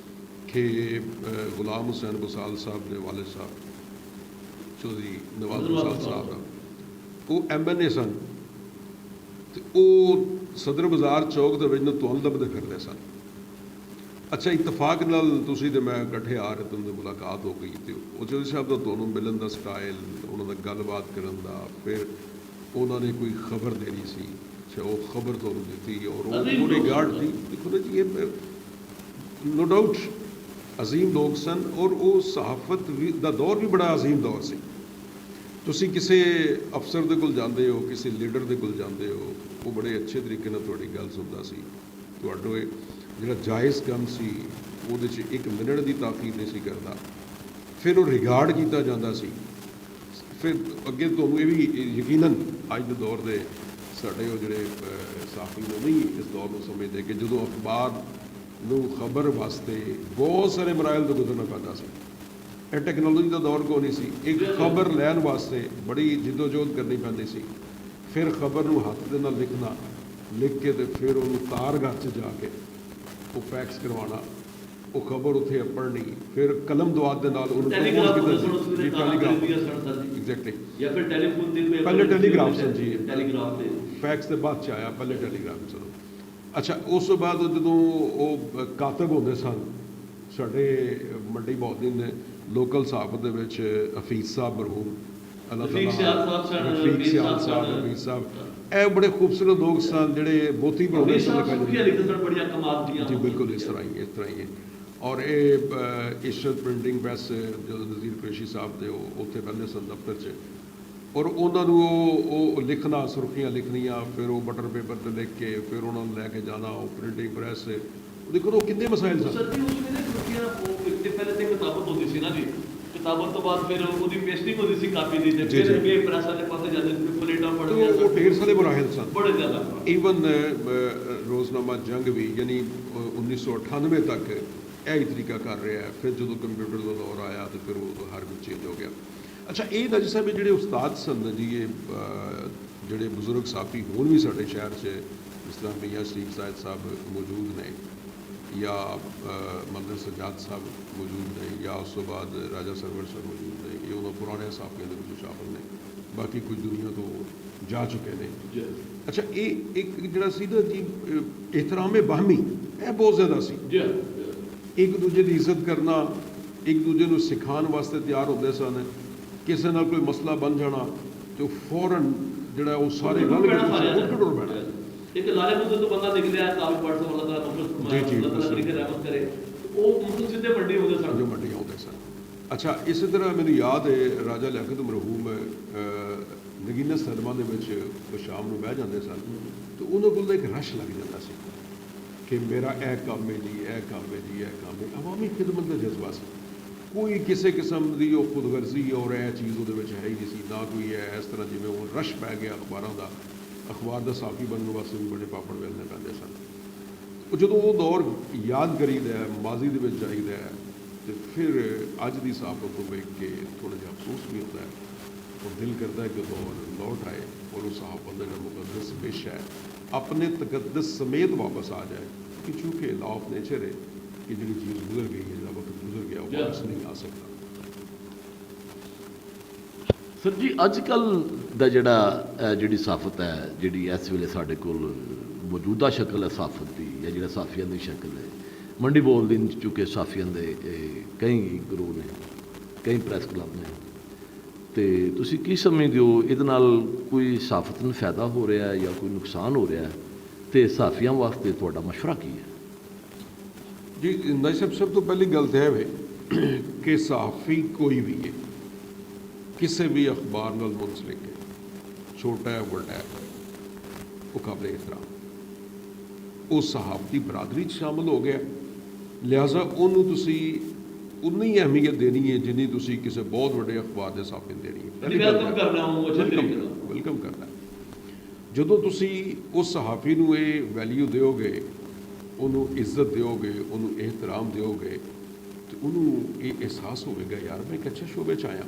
ਕਿ ਗੁਲਾਮ ਹੁਸੈਨ ਬਸਾਲ ਸਾਹਿਬ ਦੇ ਵਾਲਿਦ ਸਾਹਿਬ ਚੌਧਰੀ ਨਵਾਜ਼ ਬਸਾਲ ਸਾਹਿਬ ਦਾ, ਉਹ MNA ਸਨ ਤੇ ਉਹ ਸਦਰ ਬਾਜ਼ਾਰ ਚੌਕ ਦੇ ਵਿੱਚ ਤੁਹਾਨੂੰ ਲੱਭਦੇ ਫਿਰਦੇ ਸਨ। ਅੱਛਾ, ਇਤਫਾਕ ਨਾਲ ਤੁਸੀਂ ਤੇ ਮੈਂ ਇਕੱਠੇ ਆ ਰਹੇ, ਤੁਹਾਨੂੰ ਮੁਲਾਕਾਤ ਹੋ ਗਈ ਤੇ ਉਹ ਚੌਧਰੀ ਸਾਹਿਬ ਦਾ ਤੁਹਾਨੂੰ ਮਿਲਣ ਦਾ ਸਟਾਈਲ, ਉਹਨਾਂ ਦਾ ਗੱਲਬਾਤ ਕਰਨ ਦਾ, ਫਿਰ ਉਹਨਾਂ ਨੇ ਕੋਈ ਖਬਰ ਦੇਣੀ ਸੀ, ਅੱਛਾ ਉਹ ਖਬਰ ਤੁਹਾਨੂੰ ਦਿੱਤੀ ਔਰ ਉਹ ਰਿਗਾਰਡ ਸੀ। ਦੇਖੋ ਨਾ ਜੀ, ਇਹ ਨੋ ਡਾਊਟ ਅਜ਼ੀਮ ਲੋਕ ਸਨ ਔਰ ਉਹ ਸਹਾਫਤ ਵੀ ਦਾ ਦੌਰ ਵੀ ਬੜਾ ਅਜ਼ੀਮ ਦੌਰ ਸੀ। ਤੁਸੀਂ ਕਿਸੇ ਅਫਸਰ ਦੇ ਕੋਲ ਜਾਂਦੇ ਹੋ, ਕਿਸੇ ਲੀਡਰ ਦੇ ਕੋਲ ਜਾਂਦੇ ਹੋ, ਉਹ ਬੜੇ ਅੱਛੇ ਤਰੀਕੇ ਨਾਲ ਤੁਹਾਡੀ ਗੱਲ ਸੁਣਦਾ ਸੀ। ਤੁਹਾਡਾ ਜਿਹੜਾ ਜਾਇਜ਼ ਕੰਮ ਸੀ ਉਹਦੇ 'ਚ 1 ਮਿੰਟ ਦੀ ਤਾਕੀਦ ਨਹੀਂ ਸੀ ਕਰਦਾ, ਫਿਰ ਉਹ ਰਿਗਾਰਡ ਕੀਤਾ ਜਾਂਦਾ ਸੀ। ਫਿਰ ਅੱਗੇ ਤੁਹਾਨੂੰ ਇਹ ਵੀ ਯਕੀਨਨ ਅੱਜ ਦੇ ਦੌਰ ਦੇ ਸਾਡੇ ਉਹ ਜਿਹੜੇ ਸਾਫੀ ਨੂੰ ਨਹੀਂ ਇਸ ਦੌਰ ਨੂੰ ਸਮਝਦੇ ਕਿ ਜਦੋਂ ਅਖਬਾਰ ਨੂੰ ਖਬਰ ਵਾਸਤੇ ਬਹੁਤ ਸਾਰੇ ਮਰਾਇਲ ਤੋਂ ਗੁਜ਼ਰਨਾ ਪੈਂਦਾ ਸੀ। ਇਹ ਟੈਕਨੋਲੋਜੀ ਦਾ ਦੌਰ ਕੋਈ ਨਹੀਂ ਸੀ। ਇੱਕ ਖਬਰ ਲੈਣ ਵਾਸਤੇ ਬੜੀ ਜਿੱਦੋਜਹਿਦ ਕਰਨੀ ਪੈਂਦੀ ਸੀ। ਫਿਰ ਖਬਰ ਨੂੰ ਹੱਥ ਦੇ ਨਾਲ ਲਿਖਣਾ, ਲਿਖ ਕੇ ਤੇ ਫਿਰ ਉਹਨੂੰ ਤਾਰਘਰ 'ਚ ਜਾ ਕੇ ਉਹ ਫੈਕਸ ਕਰਵਾਉਣਾ, ਉਹ ਖਬਰ ਉੱਥੇ ਪੜ੍ਹਨੀ, ਫਿਰ ਕਲਮ ਦੁਆਤ ਦੇ ਨਾਲ ਉਹਨੂੰ ਟੈਲੀਗ੍ਰਾਫ propose ਹੁੰਦਾ ਕੀਤਾ ਸੀ, ਜੀ, ਟੈਲੀਗ੍ਰਾਫ ਟੈਲੀਗ੍ਰਾਫ ਐਗਜ਼ੈਕਟਲੀ ਜਾਂ ਫਿਰ ਟੈਲੀਫੋਨ ਤੇ ਕੋਈ ਪਹਿਲੇ ਟੈਲੀਗ੍ਰਾਫ ਸਨ ਜੀ, ਟੈਲੀਗ੍ਰਾਫ ਤੇ ਫੈਕਸ ਦੇ ਬਾਅਦ ਚ ਆਇਆ, ਪਹਿਲੇ ਟੈਲੀਗ੍ਰਾਮ ਚਲੋ। ਅੱਛਾ, ਉਸ ਤੋਂ ਬਾਅਦ ਜਦੋਂ ਉਹ ਕਾਤਬ ਹੁੰਦੇ ਸਨ ਸਾਡੇ ਮੰਡੀ ਬਹੁਦੀਨ ਦੇ ਲੋਕਲ ਸਾਹਬ ਦੇ ਵਿੱਚ ਹਫੀਜ਼ ਸਾਹਿਬ ਮਰਹੂਮ ਅੱਲਾਹ ਰਫੀਕ ਸਿਆਲ ਸਾਹਿਬ ਸਨ, ਰਫੀਕ ਸਿਆਲ ਸਾਹਿਬ, ਹਫੀਜ਼ ਸਾਹਿਬ, ਇਹ ਬੜੇ ਖੂਬਸੂਰਤ ਲੋਕ ਸਨ ਜਿਹੜੇ ਬੋਤੀ ਬਣਾਉਂਦੇ ਸਨ ਸੁਖੀਆ ਲਿਖਦੇ ਸਨ ਬੜੀਆਂ ਕਮਾਲ ਦੀਆਂ ਜੀ, ਬਿਲਕੁਲ ਇਸ ਤਰ੍ਹਾਂ ਹੀ, ਇਸ ਤਰ੍ਹਾਂ ਹੀ ਹੈ। ਔਰ ਇਹ ਇਸ਼ਰਤ ਪ੍ਰਿੰਟਿੰਗ ਪ੍ਰੈਸ ਜਦੋਂ ਨਜ਼ੀਰ ਕੁਰੈਸ਼ੀ ਸਾਹਿਬ ਦੇ ਉਹ ਉੱਥੇ ਪਹਿਲੇ ਸਨ ਦਫ਼ਤਰ 'ਚ, ਔਰ ਉਹਨਾਂ ਨੂੰ ਉਹ ਲਿਖਣਾ, ਸੁਰਖੀਆਂ ਲਿਖਣੀਆਂ, ਫਿਰ ਉਹ ਬਟਰ ਪੇਪਰ 'ਤੇ ਲਿਖ ਕੇ ਫਿਰ ਉਹਨਾਂ ਨੂੰ ਲੈ ਕੇ ਜਾਣਾ ਉਹ ਪ੍ਰਿੰਟਿੰਗ ਪ੍ਰੈਸ। ਦੇਖੋ ਉਹ ਕਿੰਨੇ ਮਸਾਇਲ ਸਨ। ਸਰ ਜੀ ਉਸ ਵੇਲੇ ਸੁਰਖੀਆਂ ਉਹ ਤੇ ਪਹਿਲੇ ਤੇ ਕਿਤਾਬਤ ਹੁੰਦੀ ਸੀ ਨਾ ਜੀ, ਕਿਤਾਬਤ ਤੋਂ ਬਾਅਦ ਫਿਰ ਉਹਦੀ ਪੇਸਟਿੰਗ ਹੁੰਦੀ ਸੀ ਕਾਪੀ ਦੀ, ਤੇ ਫਿਰ ਅੱਗੇ ਪ੍ਰੈਸਾਂ ਦੇ ਪਾਸੇ ਜਾਂਦੇ ਸੀ, ਪਲੇਟਾਂ ਪੜ੍ਹਨੀਆਂ ਉਹ ਢੇਰ ਸਾਰੇ ਮਰਾਹਿਲ ਸਨ ਬੜੇ ਜ਼ਿਆਦਾ। ਈਵਨ ਰੋਜ਼ਨਾਮਾ ਜੰਗ ਵੀ ਯਾਨੀ 1998 ਤੱਕ ਇਹ ਹੀ ਤਰੀਕਾ ਕਰ ਰਿਹਾ ਹੈ। ਫਿਰ ਜਦੋਂ ਕੰਪਿਊਟਰ ਦਾ ਦੌਰ ਆਇਆ ਤੇ ਫਿਰ ਉਹ ਹਰ ਕੁਝ ਚੇਂਜ ਹੋ ਗਿਆ। ਅੱਛਾ, ਇਹ ਨਜੀ ਸਾਹਿਬ ਜਿਹੜੇ ਉਸਤਾਦ ਸਨ ਜੀ, ਇਹ ਜਿਹੜੇ ਬਜ਼ੁਰਗ ਸਾਫੀ ਹੁਣ ਵੀ ਸਾਡੇ ਸ਼ਹਿਰ 'ਚ ਜਿਸ ਤਰ੍ਹਾਂ ਮੀਆਂ ਸ਼ਰੀਫ ਸਾਹਿਬ ਸਾਹਿਬ ਮੌਜੂਦ ਨੇ, ਜਾਂ ਮੰਦਰ ਸਜਾਦ ਸਾਹਿਬ ਮੌਜੂਦ ਨੇ, ਜਾਂ ਉਸ ਤੋਂ ਬਾਅਦ ਰਾਜਾ ਸਰਵਰ ਸਾਹਿਬ ਮੌਜੂਦ ਨੇ, ਇਹ ਉਹਨਾਂ ਪੁਰਾਣੇ ਸਾਫੀਆਂ ਦੇ ਵਿੱਚ ਸ਼ਾਮਲ ਨੇ, ਬਾਕੀ ਕੁਝ ਦੁਨੀਆ ਤੋਂ ਜਾ ਚੁੱਕੇ ਨੇ। ਅੱਛਾ, ਇਹ ਇੱਕ ਜਿਹੜਾ ਸੀ ਨਾ ਜੀ ਇਹਤਰਾਮ ਬਾਹਮੀ, ਇਹ ਬਹੁਤ ਜ਼ਿਆਦਾ ਸੀ। ਇੱਕ ਦੂਜੇ ਦੀ ਇੱਜ਼ਤ ਕਰਨਾ, ਇੱਕ ਦੂਜੇ ਨੂੰ ਸਿਖਾਉਣ ਵਾਸਤੇ ਤਿਆਰ ਹੁੰਦੇ ਸਨ। ਕਿਸੇ ਨਾਲ ਕੋਈ ਮਸਲਾ ਬਣ ਜਾਣਾ ਤੇ ਫੌਰਨ ਜਿਹੜਾ ਉਹ ਸਾਰੇ ਰਲ ਕੇ ਟੁੱਟ ਪੈਣਾ। ਇੱਕ ਲਾਲੇ ਮੁੱਦੇ ਤੋਂ ਬੰਦਾ ਦਿਖ ਰਿਹਾ ਕਾਬਲ ਪੜ੍ਹ ਤੋਂ ਅੱਲਾਹ ਤਾਲਾ ਨਫ਼ਰਤ ਕਰੇ, ਰਹਿਮਤ ਕਰੇ, ਉਹ ਮਤਲਬ ਸਿੱਧੇ ਮੰਡੀ ਹੁੰਦੇ ਸਨ, ਜੋ ਮੰਡੀ ਆਉਂਦੇ ਸਨ। ਅੱਛਾ, ਇਸੇ ਤਰ੍ਹਾਂ ਮੈਨੂੰ ਯਾਦ ਹੈ ਰਾਜਾ ਲਿਆਕਤ ਮਰਹੂਮ ਨਗੀਨਾ ਸਦਮਾ ਦੇ ਵਿੱਚ ਉਹ ਸ਼ਾਮ ਨੂੰ ਬਹਿ ਜਾਂਦੇ ਸਨ ਤੇ ਉਹਨਾਂ ਕੋਲ ਇੱਕ ਰਸ਼ ਲੱਗ ਜਾਂਦਾ ਸੀ ਕਿ ਮੇਰਾ ਇਹ ਕੰਮ ਹੈ ਜੀ, ਇਹ ਕੰਮ ਹੈ ਜੀ, ਇਹ ਕੰਮ ਹੈ। ਅਵਾਮੀ ਖਿਦਮਤ ਦਾ ਜਜ਼ਬਾ ਸੀ, ਕੋਈ ਕਿਸੇ ਕਿਸਮ ਦੀ ਉਹ ਖੁਦਗਰਜ਼ੀ ਔਰ ਇਹ ਚੀਜ਼ ਉਹਦੇ ਵਿੱਚ ਹੈ ਹੀ ਨਹੀਂ ਸੀ। ਨਾ ਕੋਈ ਹੈ ਇਸ ਤਰ੍ਹਾਂ ਜਿਵੇਂ ਉਹ ਰਸ਼ ਪੈ ਗਿਆ ਅਖਬਾਰਾਂ ਦਾ, ਅਖਬਾਰ ਦਾ ਸਾਫੀ ਬਣਨ ਵਾਸਤੇ ਵੀ ਬੜੇ ਪਾਪੜ ਵੇਲਣੇ ਪੈਂਦੇ ਸਨ। ਉਹ ਜਦੋਂ ਉਹ ਦੌਰ ਯਾਦ ਕਰੀਦਾ ਹੈ, ਮਾਜ਼ੀ ਦੇ ਵਿੱਚ ਜਾਈਦਾ ਹੈ, ਤੇ ਫਿਰ ਅੱਜ ਦੀ ਸਾਫਤ ਨੂੰ ਵੇਖ ਕੇ ਥੋੜ੍ਹਾ ਜਿਹਾ ਅਫਸੋਸ ਵੀ ਹੁੰਦਾ ਹੈ। और दिल करता है कि दौर लौट आए और उस सहाबंद का मुकद्दस पेश है अपने तकद्दस समेत वापस आ जाए, कि चूँकि लॉ ऑफ नेचर है कि जी चीज़ गुजर गई है, जो वक्त गुजर गया वो वापस नहीं आ सकता। ਸਰ ਜੀ, ਅੱਜ ਕੱਲ੍ਹ ਦਾ ਜਿਹੜੀ ਸਾਫਤ ਹੈ, ਜਿਹੜੀ ਇਸ ਵੇਲੇ ਸਾਡੇ ਕੋਲ ਮੌਜੂਦਾ ਸ਼ਕਲ ਹੈ ਸਾਫਤ ਦੀ, ਜਾਂ ਜਿਹੜਾ ਸਾਫੀਆਂ ਦੀ ਸ਼ਕਲ ਹੈ, ਮੰਡੀ ਬੋਲਦੀ ਚੁੱਕੇ ਸਾਫੀਆਂ ਦੇ ਕਈ ਗਰੋਹ ਨੇ, ਕਈ ਪ੍ਰੈਸ ਕਲੱਬ ਨੇ, ਤੇ ਤੁਸੀਂ ਕੀ ਸਮਝਦੇ ਹੋ ਇਹਦੇ ਨਾਲ ਕੋਈ ਸਾਫਤ ਨੂੰ ਫਾਇਦਾ ਹੋ ਰਿਹਾ ਹੈ ਜਾਂ ਕੋਈ ਨੁਕਸਾਨ ਹੋ ਰਿਹਾ ਹੈ, ਤੇ ਸਾਫੀਆਂ ਵਾਸਤੇ ਤੁਹਾਡਾ ਮਸ਼ਵਰਾ ਕੀ ਹੈ? ਜੀ ਨਜਮ, ਸਭ ਤੋਂ ਪਹਿਲੀ ਗੱਲ ਤਾਂ ਇਹ ਵੇ ਕਿ ਸਹਾਫੀ ਕੋਈ ਵੀ ਹੈ, ਕਿਸੇ ਵੀ ਅਖਬਾਰ ਨਾਲ ਮੁੰਸਲਿਕ ਹੈ, ਛੋਟਾ ਹੈ ਵੱਡਾ ਹੈ, ਉਹ ਕਾਬਲੇ ਇhtਰਾਮ, ਉਹ ਸਹਾਫਤੀ ਬਰਾਦਰੀ 'ਚ ਸ਼ਾਮਲ ਹੋ ਗਿਆ, ਲਿਹਾਜ਼ਾ ਉਹਨੂੰ ਤੁਸੀਂ ਉਨੀ ਹੀ ਅਹਿਮੀਅਤ ਦੇਣੀ ਹੈ ਜਿੰਨੀ ਤੁਸੀਂ ਕਿਸੇ ਬਹੁਤ ਵੱਡੇ ਅਖਬਾਰ ਦੇ ਸਾਫੀ ਨੂੰ ਦੇਣੀ ਹੈ। ਵੈਲਕਮ ਕਰਨਾ, ਉਹ ਅੱਛੇ ਤਰੀਕੇ ਨਾਲ ਵੈਲਕਮ ਕਰਨਾ। ਜਦੋਂ ਤੁਸੀਂ ਉਸ ਸਹਾਫੀ ਨੂੰ ਇਹ ਵੈਲਿਊ ਦਿਓਗੇ, ਉਹਨੂੰ ਇੱਜ਼ਤ ਦਿਓਗੇ, ਉਹਨੂੰ ਇਹਤਰਾਮ ਦਿਓਗੇ, ਤੇ ਉਹਨੂੰ ਇਹ ਅਹਿਸਾਸ ਹੋਵੇਗਾ ਯਾਰ ਮੈਂ ਇੱਕ ਅੱਛੇ ਸ਼ੋਬੇ 'ਚ ਆਇਆ,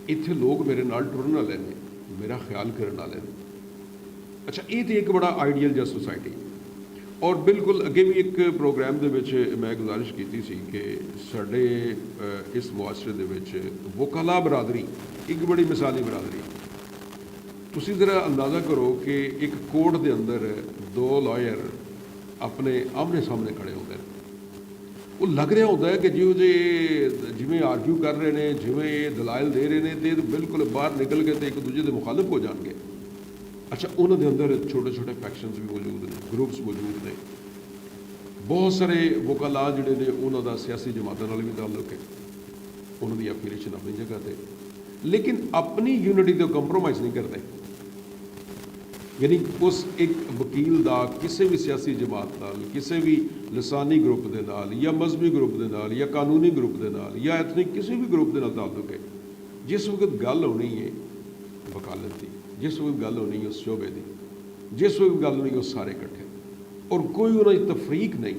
ਇੱਥੇ ਲੋਕ ਮੇਰੇ ਨਾਲ ਟੁਰਨ ਵਾਲੇ ਨੇ, ਮੇਰਾ ਖਿਆਲ ਕਰਨ ਵਾਲੇ ਨੇ। ਅੱਛਾ, ਇਹ ਤਾਂ ਇੱਕ ਬੜਾ ਆਈਡੀਅਲ ਜਿਹਾ ਸੁਸਾਇਟੀ। ਔਰ ਬਿਲਕੁਲ ਅੱਗੇ ਵੀ ਇੱਕ ਪ੍ਰੋਗਰਾਮ ਦੇ ਵਿੱਚ ਮੈਂ ਗੁਜ਼ਾਰਿਸ਼ ਕੀਤੀ ਸੀ ਕਿ ਸਾਡੇ ਇਸ ਮੁਆਸ਼ਰੇ ਦੇ ਵਿੱਚ ਵਕਾਲਾ ਬਰਾਦਰੀ ਇੱਕ ਬੜੀ ਮਿਸਾਲੀ ਬਰਾਦਰੀ। ਤੁਸੀਂ ਜ਼ਰਾ ਅੰਦਾਜ਼ਾ ਕਰੋ ਕਿ ਇੱਕ ਕੋਰਟ ਦੇ ਅੰਦਰ ਦੋ ਲਾਇਰ ਆਪਣੇ ਆਮਣੇ ਸਾਹਮਣੇ ਖੜੇ ਹੁੰਦੇ ਨੇ, ਉਹ ਲੱਗ ਰਿਹਾ ਹੁੰਦਾ ਹੈ ਕਿ ਜਿਵੇਂ ਆਰਗਿਊ ਕਰ ਰਹੇ ਨੇ, ਜਿਵੇਂ ਇਹ ਦਲਾਇਲ ਦੇ ਰਹੇ ਨੇ, ਤੇ ਬਿਲਕੁਲ ਬਾਹਰ ਨਿਕਲ ਕੇ ਤੇ ਇੱਕ ਦੂਜੇ ਦੇ ਮੁਖਾਲਿਫ ਹੋ ਜਾਣਗੇ। ਅੱਛਾ, ਉਹਨਾਂ ਦੇ ਅੰਦਰ ਛੋਟੇ ਛੋਟੇ ਫੈਕਸ਼ਨਸ ਵੀ ਮੌਜੂਦ ਨੇ, ਗਰੁੱਪਸ ਮੌਜੂਦ ਨੇ, ਬਹੁਤ ਸਾਰੇ ਵਕਾਲਾ ਜਿਹੜੇ ਨੇ ਉਹਨਾਂ ਦਾ ਸਿਆਸੀ ਜਮਾਤਾਂ ਨਾਲ ਵੀ ਤਾਲੁਕ ਹੈ, ਉਹਨਾਂ ਦੀ ਐਫੀਲੀਏਸ਼ਨ ਆਪਣੀ ਜਗ੍ਹਾ 'ਤੇ, ਲੇਕਿਨ ਆਪਣੀ ਯੂਨਿਟੀ ਤੋਂ ਕੰਪਰੋਮਾਈਜ਼ ਨਹੀਂ ਕਰਦੇ। ਯਾਨੀ ਉਸ ਇੱਕ ਵਕੀਲ ਦਾ ਕਿਸੇ ਵੀ ਸਿਆਸੀ ਜਮਾਤ ਨਾਲ, ਕਿਸੇ ਵੀ ਲਸਾਨੀ ਗਰੁੱਪ ਦੇ ਨਾਲ, ਜਾਂ ਮਜ਼ਹਬੀ ਗਰੁੱਪ ਦੇ ਨਾਲ, ਜਾਂ ਕਾਨੂੰਨੀ ਗਰੁੱਪ ਦੇ ਨਾਲ, ਜਾਂ ਐਥਨਿਕ ਕਿਸੇ ਵੀ ਗਰੁੱਪ ਦੇ ਨਾਲ ਤਾਲੁਕ ਹੈ, ਜਿਸ ਵਕਤ ਗੱਲ ਹੋਣੀ ਹੈ ਵਕਾਲਤ ਦੀ, ਜਿਸ ਵਕਤ ਗੱਲ ਹੋਣੀ ਉਸ ਸ਼ੋਬੇ ਦੀ, ਜਿਸ ਵਕਤ ਗੱਲ ਹੋਣੀ ਉਹ ਸਾਰੇ ਇਕੱਠੇ, ਔਰ ਕੋਈ ਉਹਨਾਂ ਦੀ ਤਫਰੀਕ ਨਹੀਂ।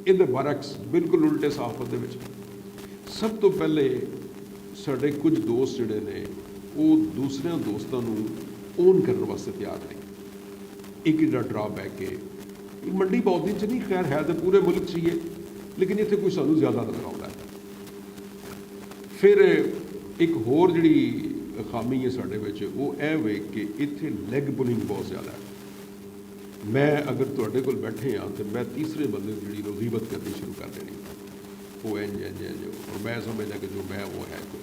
ਇਹਦੇ ਬਰਅਕਸ ਬਿਲਕੁਲ ਉਲਟੇ ਸਾਫਤ ਦੇ ਵਿੱਚ ਸਭ ਤੋਂ ਪਹਿਲੇ ਸਾਡੇ ਕੁਝ ਦੋਸਤ ਜਿਹੜੇ ਨੇ ਉਹ ਦੂਸਰਿਆਂ ਦੋਸਤਾਂ ਨੂੰ ਓਨ ਕਰਨ ਵਾਸਤੇ ਤਿਆਰ ਨੇ। ਇੱਕ ਜਿਹੜਾ ਡਰਾਬੈਕ ਹੈ ਇਹ ਮੰਡੀ ਬਹੁਦਿਨ 'ਚ ਨਹੀਂ, ਖੈਰ ਹੈ ਤਾਂ ਪੂਰੇ ਮੁਲਕ 'ਚ ਹੀ ਹੈ, ਲੇਕਿਨ ਇੱਥੇ ਕੋਈ ਸਾਨੂੰ ਜ਼ਿਆਦਾ ਨਜ਼ਰ ਆਉਂਦਾ ਹੈ। ਫਿਰ ਇੱਕ ਹੋਰ ਜਿਹੜੀ ਖਾਮੀ ਹੈ ਸਾਡੇ ਵਿੱਚ, ਉਹ ਇਹ ਵੇ ਕਿ ਇੱਥੇ ਲੈਗ ਪੁਲਿੰਗ ਬਹੁਤ ਜ਼ਿਆਦਾ ਹੈ। ਮੈਂ ਅਗਰ ਤੁਹਾਡੇ ਕੋਲ ਬੈਠੇ ਹਾਂ ਤਾਂ ਮੈਂ ਤੀਸਰੇ ਬੰਦੇ ਨੂੰ ਜਿਹੜੀ ਗੀਬਤ ਕਰਨੀ ਸ਼ੁਰੂ ਕਰ ਦੇਣੀ, ਉਹ ਇੰਜ ਔਰ ਮੈਂ ਸਮਝਦਾ ਕਿ ਜੋ ਮੈਂ ਉਹ ਹੈ ਕੋਈ,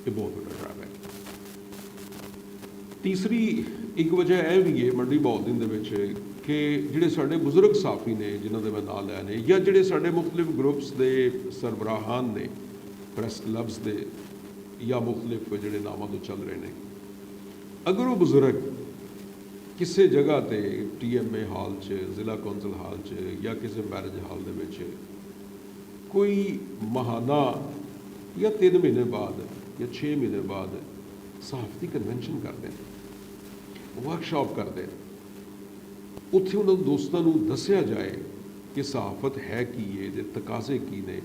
ਇਹ ਬਹੁਤ ਵੱਡਾ ਡਰਾਵਾ ਹੈ। ਤੀਸਰੀ ਇੱਕ ਵਜ੍ਹਾ ਇਹ ਵੀ ਹੈ ਮੰਡੀ ਬਹੁਦਿਨ ਦੇ ਵਿੱਚ ਕਿ ਜਿਹੜੇ ਸਾਡੇ ਬਜ਼ੁਰਗ ਸਾਫੀ ਨੇ ਜਿਨ੍ਹਾਂ ਦੇ ਮੈਂ ਨਾਂ ਲੈ ਨੇ, ਜਾਂ ਜਿਹੜੇ ਸਾਡੇ ਮੁਖਤਲਿਫ ਗਰੁੱਪਸ ਦੇ ਸਰਬਰਾਹਾਨ ਨੇ, ਪ੍ਰੈਸ ਕਲੱਬਸ ਦੇ ਜਾਂ ਮੁਖਤਲਿਫ ਜਿਹੜੇ ਨਾਮਾਂ ਤੋਂ ਚੱਲ ਰਹੇ ਨੇ, ਅਗਰ ਉਹ ਬਜ਼ੁਰਗ ਕਿਸੇ ਜਗ੍ਹਾ ਤੇ TMA ਹਾਲ 'ਚ, ਜ਼ਿਲ੍ਹਾ ਕੌਂਸਲ ਹਾਲ 'ਚ ਜਾਂ ਕਿਸੇ ਮੈਰਿਜ ਹਾਲ ਦੇ ਵਿੱਚ ਕੋਈ ਮਹਾਨਾ ਜਾਂ 3 ਮਹੀਨੇ ਬਾਅਦ ਜਾਂ 6 ਮਹੀਨੇ ਬਾਅਦ ਸਹਾਫਤੀ ਕਨਵੈਨਸ਼ਨ ਕਰਦੇ ਨੇ, ਵਰਕਸ਼ਾਪ ਕਰਦੇ ਨੇ, ਉੱਥੇ ਉਹਨਾਂ ਦੋਸਤਾਂ ਨੂੰ ਦੱਸਿਆ ਜਾਏ ਕਿ ਸਹਾਫਤ ਹੈ ਕੀ ਹੈ, ਇਹਦੇ ਤਕਾਜ਼ੇ ਕੀ ਨੇ,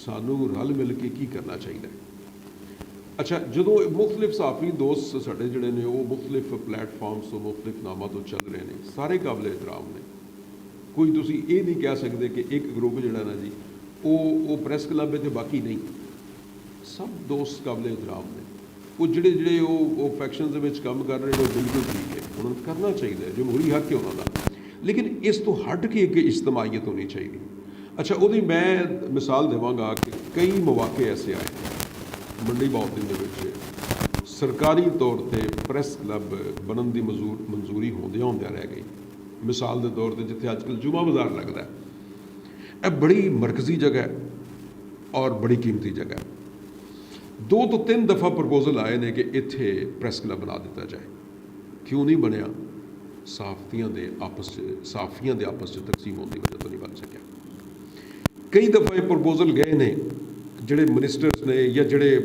ਸਾਨੂੰ ਰਲ ਮਿਲ ਕੇ ਕੀ ਕਰਨਾ ਚਾਹੀਦਾ ਹੈ। ਅੱਛਾ, ਜਦੋਂ ਮੁਖਤਲਿਫ ਸਾਫੀ ਦੋਸਤ ਸਾਡੇ ਜਿਹੜੇ ਨੇ ਉਹ ਮੁਖਤਲਿਫ ਪਲੇਟਫਾਰਮਸ ਤੋਂ ਮੁਖਤਲਿਫ ਨਾਮਾਂ ਤੋਂ ਚੱਲ ਰਹੇ ਨੇ, ਸਾਰੇ ਕਾਬਲੇ ਇਤਰਾਮ ਨੇ। ਕੋਈ ਤੁਸੀਂ ਇਹ ਨਹੀਂ ਕਹਿ ਸਕਦੇ ਕਿ ਇੱਕ ਗਰੁੱਪ ਜਿਹੜਾ ਨਾ ਜੀ ਉਹ ਪ੍ਰੈਸ ਕਲੱਬ ਹੈ ਤੇ ਬਾਕੀ ਨਹੀਂ, ਸਭ ਦੋਸਤ ਕਾਬਲੇ ਇਤਰਾਮ ਨੇ। ਉਹ ਜਿਹੜੇ ਉਹ ਫੈਕਸ਼ਨਸ ਦੇ ਵਿੱਚ ਕੰਮ ਕਰ ਰਹੇ ਨੇ, ਉਹ ਬਿਲਕੁਲ ਠੀਕ ਹੈ, ਉਹਨਾਂ ਨੂੰ ਕਰਨਾ ਚਾਹੀਦਾ ਹੈ, ਜਮਹੂਰੀ ਹੱਕ ਹੈ ਉਹਨਾਂ ਦਾ, ਲੇਕਿਨ ਇਸ ਤੋਂ ਹਟ ਕੇ ਇੱਕ ਇਜਤਮਾਹੀਅਤ ਹੋਣੀ ਚਾਹੀਦੀ। ਅੱਛਾ, ਉਹਦੀ ਮੈਂ ਮਿਸਾਲ ਦੇਵਾਂਗਾ ਕਿ ਕਈ ਮੌਕੇ ਐਸੇ ਆਏ ਮੰਡੀ ਬਹੁਦਿਨ ਦੇ ਵਿੱਚ ਸਰਕਾਰੀ ਤੌਰ ਤੇ ਪ੍ਰੈਸ ਕਲੱਬ ਬਣਨ ਦੀ ਮਨਜ਼ੂਰੀ ਹੁੰਦਿਆਂ ਰਹਿ ਗਈ। ਮਿਸਾਲ ਦੇ ਤੌਰ ਤੇ ਜਿੱਥੇ ਅੱਜ ਕੱਲ੍ਹ ਜੁਮਾ ਬਾਜ਼ਾਰ ਲੱਗਦਾ ਹੈ, ਇਹ ਬੜੀ ਮਰਕਜ਼ੀ ਜਗ੍ਹਾ ਹੈ ਔਰ ਬੜੀ ਕੀਮਤੀ ਜਗ੍ਹਾ ਹੈ। 2 ਤੋਂ 3 ਦਫਾ ਪ੍ਰਪੋਜ਼ਲ ਆਏ ਨੇ ਕਿ ਇੱਥੇ ਪ੍ਰੈਸ ਕਲੱਬ ਬਣਾ ਦਿੱਤਾ ਜਾਏ, ਕਿਉਂ ਨਹੀਂ ਬਣਿਆ? ਸਾਫੀਆਂ ਦੇ ਆਪਸ 'ਚ ਤਕਸੀਮ ਹੋਣ ਦੀ ਵਜ੍ਹਾ ਤੋਂ ਨਹੀਂ ਬਣ ਸਕਿਆ। ਕਈ ਦਫਾ ਇਹ ਪ੍ਰਪੋਜ਼ਲ ਗਏ ਨੇ, ਜਿਹੜੇ ਮਿਨਿਸਟਰਸ ਨੇ ਜਾਂ ਜਿਹੜੇ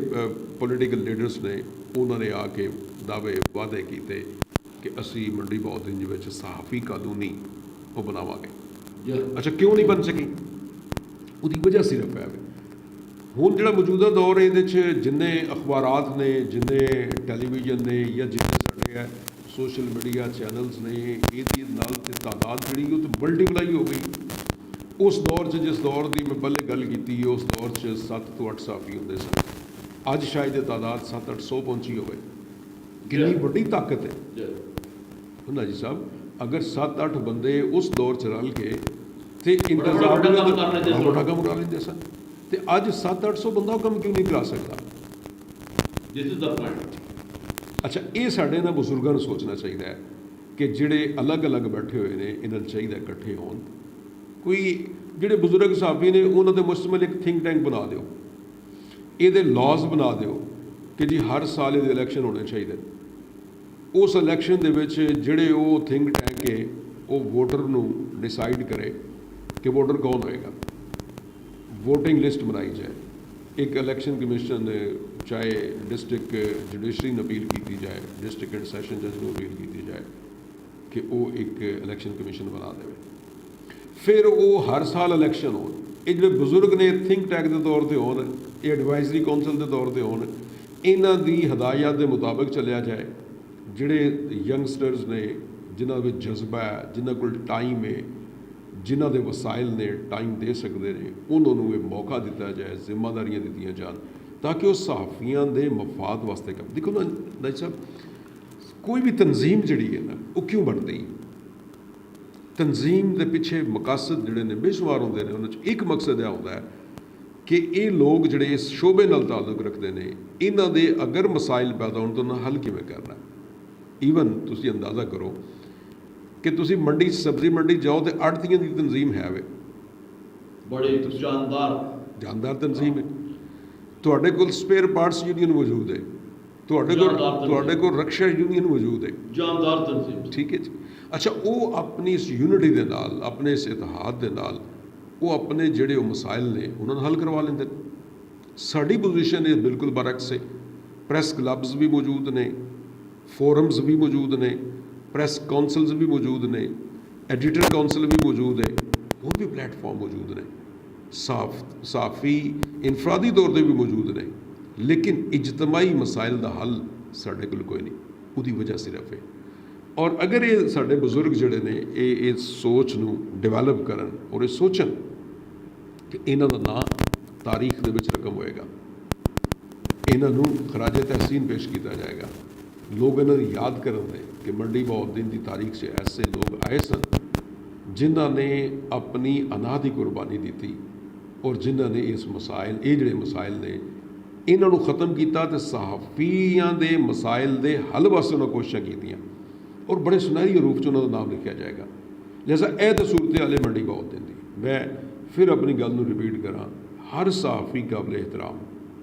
ਪੋਲੀਟੀਕਲ ਲੀਡਰਸ ਨੇ, ਉਹਨਾਂ ਨੇ ਆ ਕੇ ਦਾਅਵੇ ਵਾਅਦੇ ਕੀਤੇ ਕਿ ਅਸੀਂ ਮੰਡੀ ਬਹੁਦਿਨ ਦੇ ਵਿੱਚ ਸਹਾਫੀ ਕਾਨੂੰਨੀ ਉਹ ਬਣਾਵਾਂਗੇ। ਅੱਛਾ, ਕਿਉਂ ਨਹੀਂ ਬਣ ਸਕੀ? ਉਹਦੀ ਵਜ੍ਹਾ ਸਿਰਫ ਹੈ ਹੁਣ ਜਿਹੜਾ ਮੌਜੂਦਾ ਦੌਰ ਹੈ, ਇਹਦੇ 'ਚ ਜਿੰਨੇ ਅਖਬਾਰਾਤ ਨੇ, ਜਿੰਨੇ ਟੈਲੀਵਿਜ਼ਨ ਨੇ ਜਾਂ ਜਿੰਨੇ ਸਾਡੇ ਹੈ ਸੋਸ਼ਲ ਮੀਡੀਆ ਚੈਨਲਸ ਨੇ, ਇਹਦੀ ਨਾਲ ਤੇ ਤਾਦਾਦ ਜਿਹੜੀ ਉਹ ਤਾਂ ਮਲਟੀਪਲਾਈ ਹੋ ਗਈ। ਉਸ ਦੌਰ 'ਚ ਜਿਸ ਦੌਰ ਦੀ ਮੈਂ ਪਹਿਲੇ ਗੱਲ ਕੀਤੀ, ਉਸ ਦੌਰ 'ਚ 7 ਤੋਂ 8 ਸਾਫੀ ਹੁੰਦੇ ਸਨ, ਅੱਜ ਸ਼ਾਇਦ ਇਹ ਤਾਦਾਦ 700-800 ਪਹੁੰਚੀ ਹੋਵੇ। ਕਿੰਨੀ ਵੱਡੀ ਤਾਕਤ ਹੈ ਹੁੰਦਾ ਜੀ ਸਾਹਿਬ। ਅਗਰ 7-8 ਬੰਦੇ ਉਸ ਦੌਰ 'ਚ ਰਲ ਕੇ ਤੇ ਇੰਤਜ਼ਾਮ ਵੱਡਾ ਕੰਮ ਕਰ ਲੈਂਦੇ ਸਨ, ਤੇ ਅੱਜ 700-800 ਬੰਦਾ ਕੰਮ ਕਿਉਂ ਨਹੀਂ ਕਰਾ ਸਕਦਾ? This is the point. ਅੱਛਾ, ਇਹ ਸਾਡੇ ਨਾਲ ਬਜ਼ੁਰਗਾਂ ਨੂੰ ਸੋਚਣਾ ਚਾਹੀਦਾ ਹੈ ਕਿ ਜਿਹੜੇ ਅਲੱਗ-ਅਲੱਗ ਬੈਠੇ ਹੋਏ ਨੇ, ਇਹਨਾਂ ਨੂੰ ਚਾਹੀਦਾ ਇਕੱਠੇ ਹੋਣ। ਕੋਈ ਜਿਹੜੇ ਬਜ਼ੁਰਗ ਸਾਫੀ ਨੇ, ਉਹਨਾਂ ਦੇ ਮੁਸ਼ਤਮਲ ਇੱਕ ਥਿੰਕ ਟੈਂਕ ਬਣਾ ਦਿਓ, ਇਹਦੇ ਲਾਜ਼ ਬਣਾ ਦਿਓ ਕਿ ਜੀ ਹਰ ਸਾਲ ਇਹਦੇ ਇਲੈਕਸ਼ਨ ਹੋਣੇ ਚਾਹੀਦੇ। ਉਸ ਇਲੈਕਸ਼ਨ ਦੇ ਵਿੱਚ ਜਿਹੜੇ ਉਹ ਥਿੰਕ ਟੈਂਕ ਹੈ, ਉਹ ਵੋਟਰ ਨੂੰ ਡਿਸਾਈਡ ਕਰੇ ਕਿ ਵੋਟਰ ਕੌਣ ਹੋਏਗਾ। ਵੋਟਿੰਗ ਲਿਸਟ ਬਣਾਈ ਜਾਏ। ਇੱਕ ਇਲੈਕਸ਼ਨ ਕਮਿਸ਼ਨ, ਚਾਹੇ ਡਿਸਟ੍ਰਿਕਟ ਜੁਡੀਸ਼ਰੀ ਨੂੰ ਅਪੀਲ ਕੀਤੀ ਜਾਏ, ਡਿਸਟ੍ਰਿਕਟ ਐਂਡ ਸੈਸ਼ਨ ਜੱਜ ਨੂੰ ਅਪੀਲ ਕੀਤੀ ਜਾਏ ਕਿ ਉਹ ਇੱਕ ਇਲੈਕਸ਼ਨ ਕਮਿਸ਼ਨ ਬਣਾ ਦੇਵੇ। ਫਿਰ ਉਹ ਹਰ ਸਾਲ ਇਲੈਕਸ਼ਨ ਹੋਣ। ਇਹ ਜਿਹੜੇ ਬਜ਼ੁਰਗ ਨੇ ਥਿੰਕ ਟੈਂਕ ਦੇ ਤੌਰ 'ਤੇ ਹੋਣ, ਇਹ ਐਡਵਾਈਜ਼ਰੀ ਕੌਂਸਲ ਦੇ ਤੌਰ 'ਤੇ ਹੋਣ, ਇਹਨਾਂ ਦੀ ਹਦਾਇਤ ਦੇ ਮੁਤਾਬਕ ਚੱਲਿਆ ਜਾਏ। ਜਿਹੜੇ ਯੰਗਸਟਰਸ ਨੇ, ਜਿਨ੍ਹਾਂ ਵਿੱਚ ਜਜ਼ਬਾ ਹੈ, ਜਿਨ੍ਹਾਂ ਕੋਲ ਟਾਈਮ ਹੈ, ਜਿਨ੍ਹਾਂ ਦੇ ਵਸਾਇਲ ਨੇ, ਟਾਈਮ ਦੇ ਸਕਦੇ ਨੇ, ਉਹਨਾਂ ਨੂੰ ਇਹ ਮੌਕਾ ਦਿੱਤਾ ਜਾਏ, ਜ਼ਿੰਮੇਵਾਰੀਆਂ ਦਿੱਤੀਆਂ ਜਾਣ ਤਾਂ ਕਿ ਉਹ ਸਹਾਫੀਆਂ ਦੇ ਮਫਾਦ ਵਾਸਤੇ ਕੰਮ। ਦੇਖੋ ਨਾ ਨਾਇਬ ਸਾਹਿਬ, ਕੋਈ ਵੀ ਤਨਜ਼ੀਮ ਜਿਹੜੀ ਹੈ ਨਾ, ਉਹ ਕਿਉਂ ਬਣਦੀ? ਤਨਜ਼ੀਮ ਦੇ ਪਿੱਛੇ ਮਕਸਦ ਜਿਹੜੇ ਨੇ ਬੇਸ਼ੁਮਾਰ ਹੁੰਦੇ ਨੇ। ਉਹਨਾਂ 'ਚ ਇੱਕ ਮਕਸਦ ਇਹ ਹੁੰਦਾ ਹੈ ਕਿ ਇਹ ਲੋਕ ਜਿਹੜੇ ਇਸ ਸ਼ੋਬੇ ਨਾਲ ਤਾਲੁਕ ਰੱਖਦੇ ਨੇ, ਇਹਨਾਂ ਦੇ ਅਗਰ ਮਸਾਇਲ ਪੈਦਾ ਹੋਣ ਤਾਂ ਉਹਨਾਂ ਹੱਲ ਕਿਵੇਂ ਕਰਨਾ। ਈਵਨ ਤੁਸੀਂ ਅੰਦਾਜ਼ਾ ਕਰੋ ਕਿ ਤੁਸੀਂ ਮੰਡੀ, ਸਬਜ਼ੀ ਮੰਡੀ ਜਾਓ ਤੇ ਆੜ੍ਹਤੀਆਂ ਦੀ ਤਨਜ਼ੀਮ ਹੈ ਵੇ, ਬੜੀ ਜਾਨਦਾਰ ਤਨਜ਼ੀਮ ਹੈ। ਤੁਹਾਡੇ ਕੋਲ ਸਪੇਅਰ ਪਾਰਟਸ ਯੂਨੀਅਨ ਮੌਜੂਦ ਹੈ, ਤੁਹਾਡੇ ਕੋਲ ਰਕਸ਼ਾ ਯੂਨੀਅਨ ਮੌਜੂਦ ਹੈ, ਜਾਨਦਾਰ ਤਨਜ਼ੀਮ। ਠੀਕ ਹੈ ਜੀ। ਅੱਛਾ, ਉਹ ਆਪਣੀ ਇਸ ਯੂਨਿਟੀ ਦੇ ਨਾਲ, ਆਪਣੇ ਇਸ ਇਤਿਹਾਦ ਦੇ ਨਾਲ, ਉਹ ਆਪਣੇ ਜਿਹੜੇ ਉਹ ਮਸਾਇਲ ਨੇ ਉਹਨਾਂ ਨੂੰ ਹੱਲ ਕਰਵਾ ਲੈਂਦੇ ਨੇ। ਸਾਡੀ ਪੋਜੀਸ਼ਨ ਇਹ ਬਿਲਕੁਲ ਬਰਅਕਸ ਹੈ। ਪ੍ਰੈਸ ਕਲੱਬਸ ਵੀ ਮੌਜੂਦ ਨੇ, ਫੋਰਮਸ ਵੀ ਮੌਜੂਦ ਨੇ, ਪ੍ਰੈਸ ਕਾਉਂਸਲਸ ਵੀ ਮੌਜੂਦ ਨੇ, ਐਡੀਟਰ ਕਾਉਂਸਲ ਵੀ ਮੌਜੂਦ ਹੈ, ਹੋਰ ਵੀ ਪਲੇਟਫਾਰਮ ਮੌਜੂਦ ਨੇ, ਸਾਫੀ ਇਨਫਰਾਦੀ ਤੌਰ 'ਤੇ ਵੀ ਮੌਜੂਦ ਨੇ, ਲੇਕਿਨ ਇਜਤਮਾਈ ਮਸਾਇਲ ਦਾ ਹੱਲ ਸਾਡੇ ਕੋਲ ਕੋਈ ਨਹੀਂ। ਉਹਦੀ ਵਜ੍ਹਾ ਸਿਰਫ ਹੈ ਔਰ ਅਗਰ ਇਹ ਸਾਡੇ ਬਜ਼ੁਰਗ ਜਿਹੜੇ ਨੇ ਇਹ ਸੋਚ ਨੂੰ ਡਿਵੈਲਪ ਕਰਨ ਔਰ ਇਹ ਸੋਚਣ ਕਿ ਇਹਨਾਂ ਦਾ ਨਾਂ ਤਾਰੀਖ ਦੇ ਵਿੱਚ ਰਕਮ ਹੋਏਗਾ, ਇਹਨਾਂ ਨੂੰ ਖਰਾਜੇ ਤਹਿਸੀਨ ਪੇਸ਼ ਕੀਤਾ ਜਾਏਗਾ, ਲੋਕ ਇਹਨਾਂ ਨੂੰ ਯਾਦ ਕਰਨਗੇ ਕਿ ਮੰਡੀ ਬਹਾਉਦੀਨ ਦੀ ਤਾਰੀਖ 'ਚ ਐਸੇ ਲੋਕ ਆਏ ਸਨ ਜਿਨ੍ਹਾਂ ਨੇ ਆਪਣੀ ਅਨਾਹ ਦੀ ਕੁਰਬਾਨੀ ਦਿੱਤੀ ਔਰ ਜਿਨ੍ਹਾਂ ਨੇ ਇਹ ਜਿਹੜੇ ਮਸਾਇਲ ਨੇ ਇਹਨਾਂ ਨੂੰ ਖ਼ਤਮ ਕੀਤਾ ਤੇ ਸਹਾਫੀਆਂ ਦੇ ਮਸਾਇਲ ਦੇ ਹੱਲ ਵਾਸਤੇ ਉਹਨਾਂ ਕੋਸ਼ਿਸ਼ਾਂ ਕੀਤੀਆਂ ਔਰ ਬੜੇ ਸੁਨਹਿਰੀ ਰੂਪ 'ਚ ਉਹਨਾਂ ਦਾ ਨਾਮ ਲਿਖਿਆ ਜਾਏਗਾ। ਲਿਹਾਜ਼ਾ ਇਹ ਤਾਂ ਸੂਰਤ ਹਾਲ ਮੰਡੀ ਬਹਾਉਦੀਨ ਦੀ। ਮੈਂ ਫਿਰ ਆਪਣੀ ਗੱਲ ਨੂੰ ਰਿਪੀਟ ਕਰਾਂ, ਹਰ ਸਹਾਫੀ ਕਾਬਲੇ ਇਹਤਰਾਮ,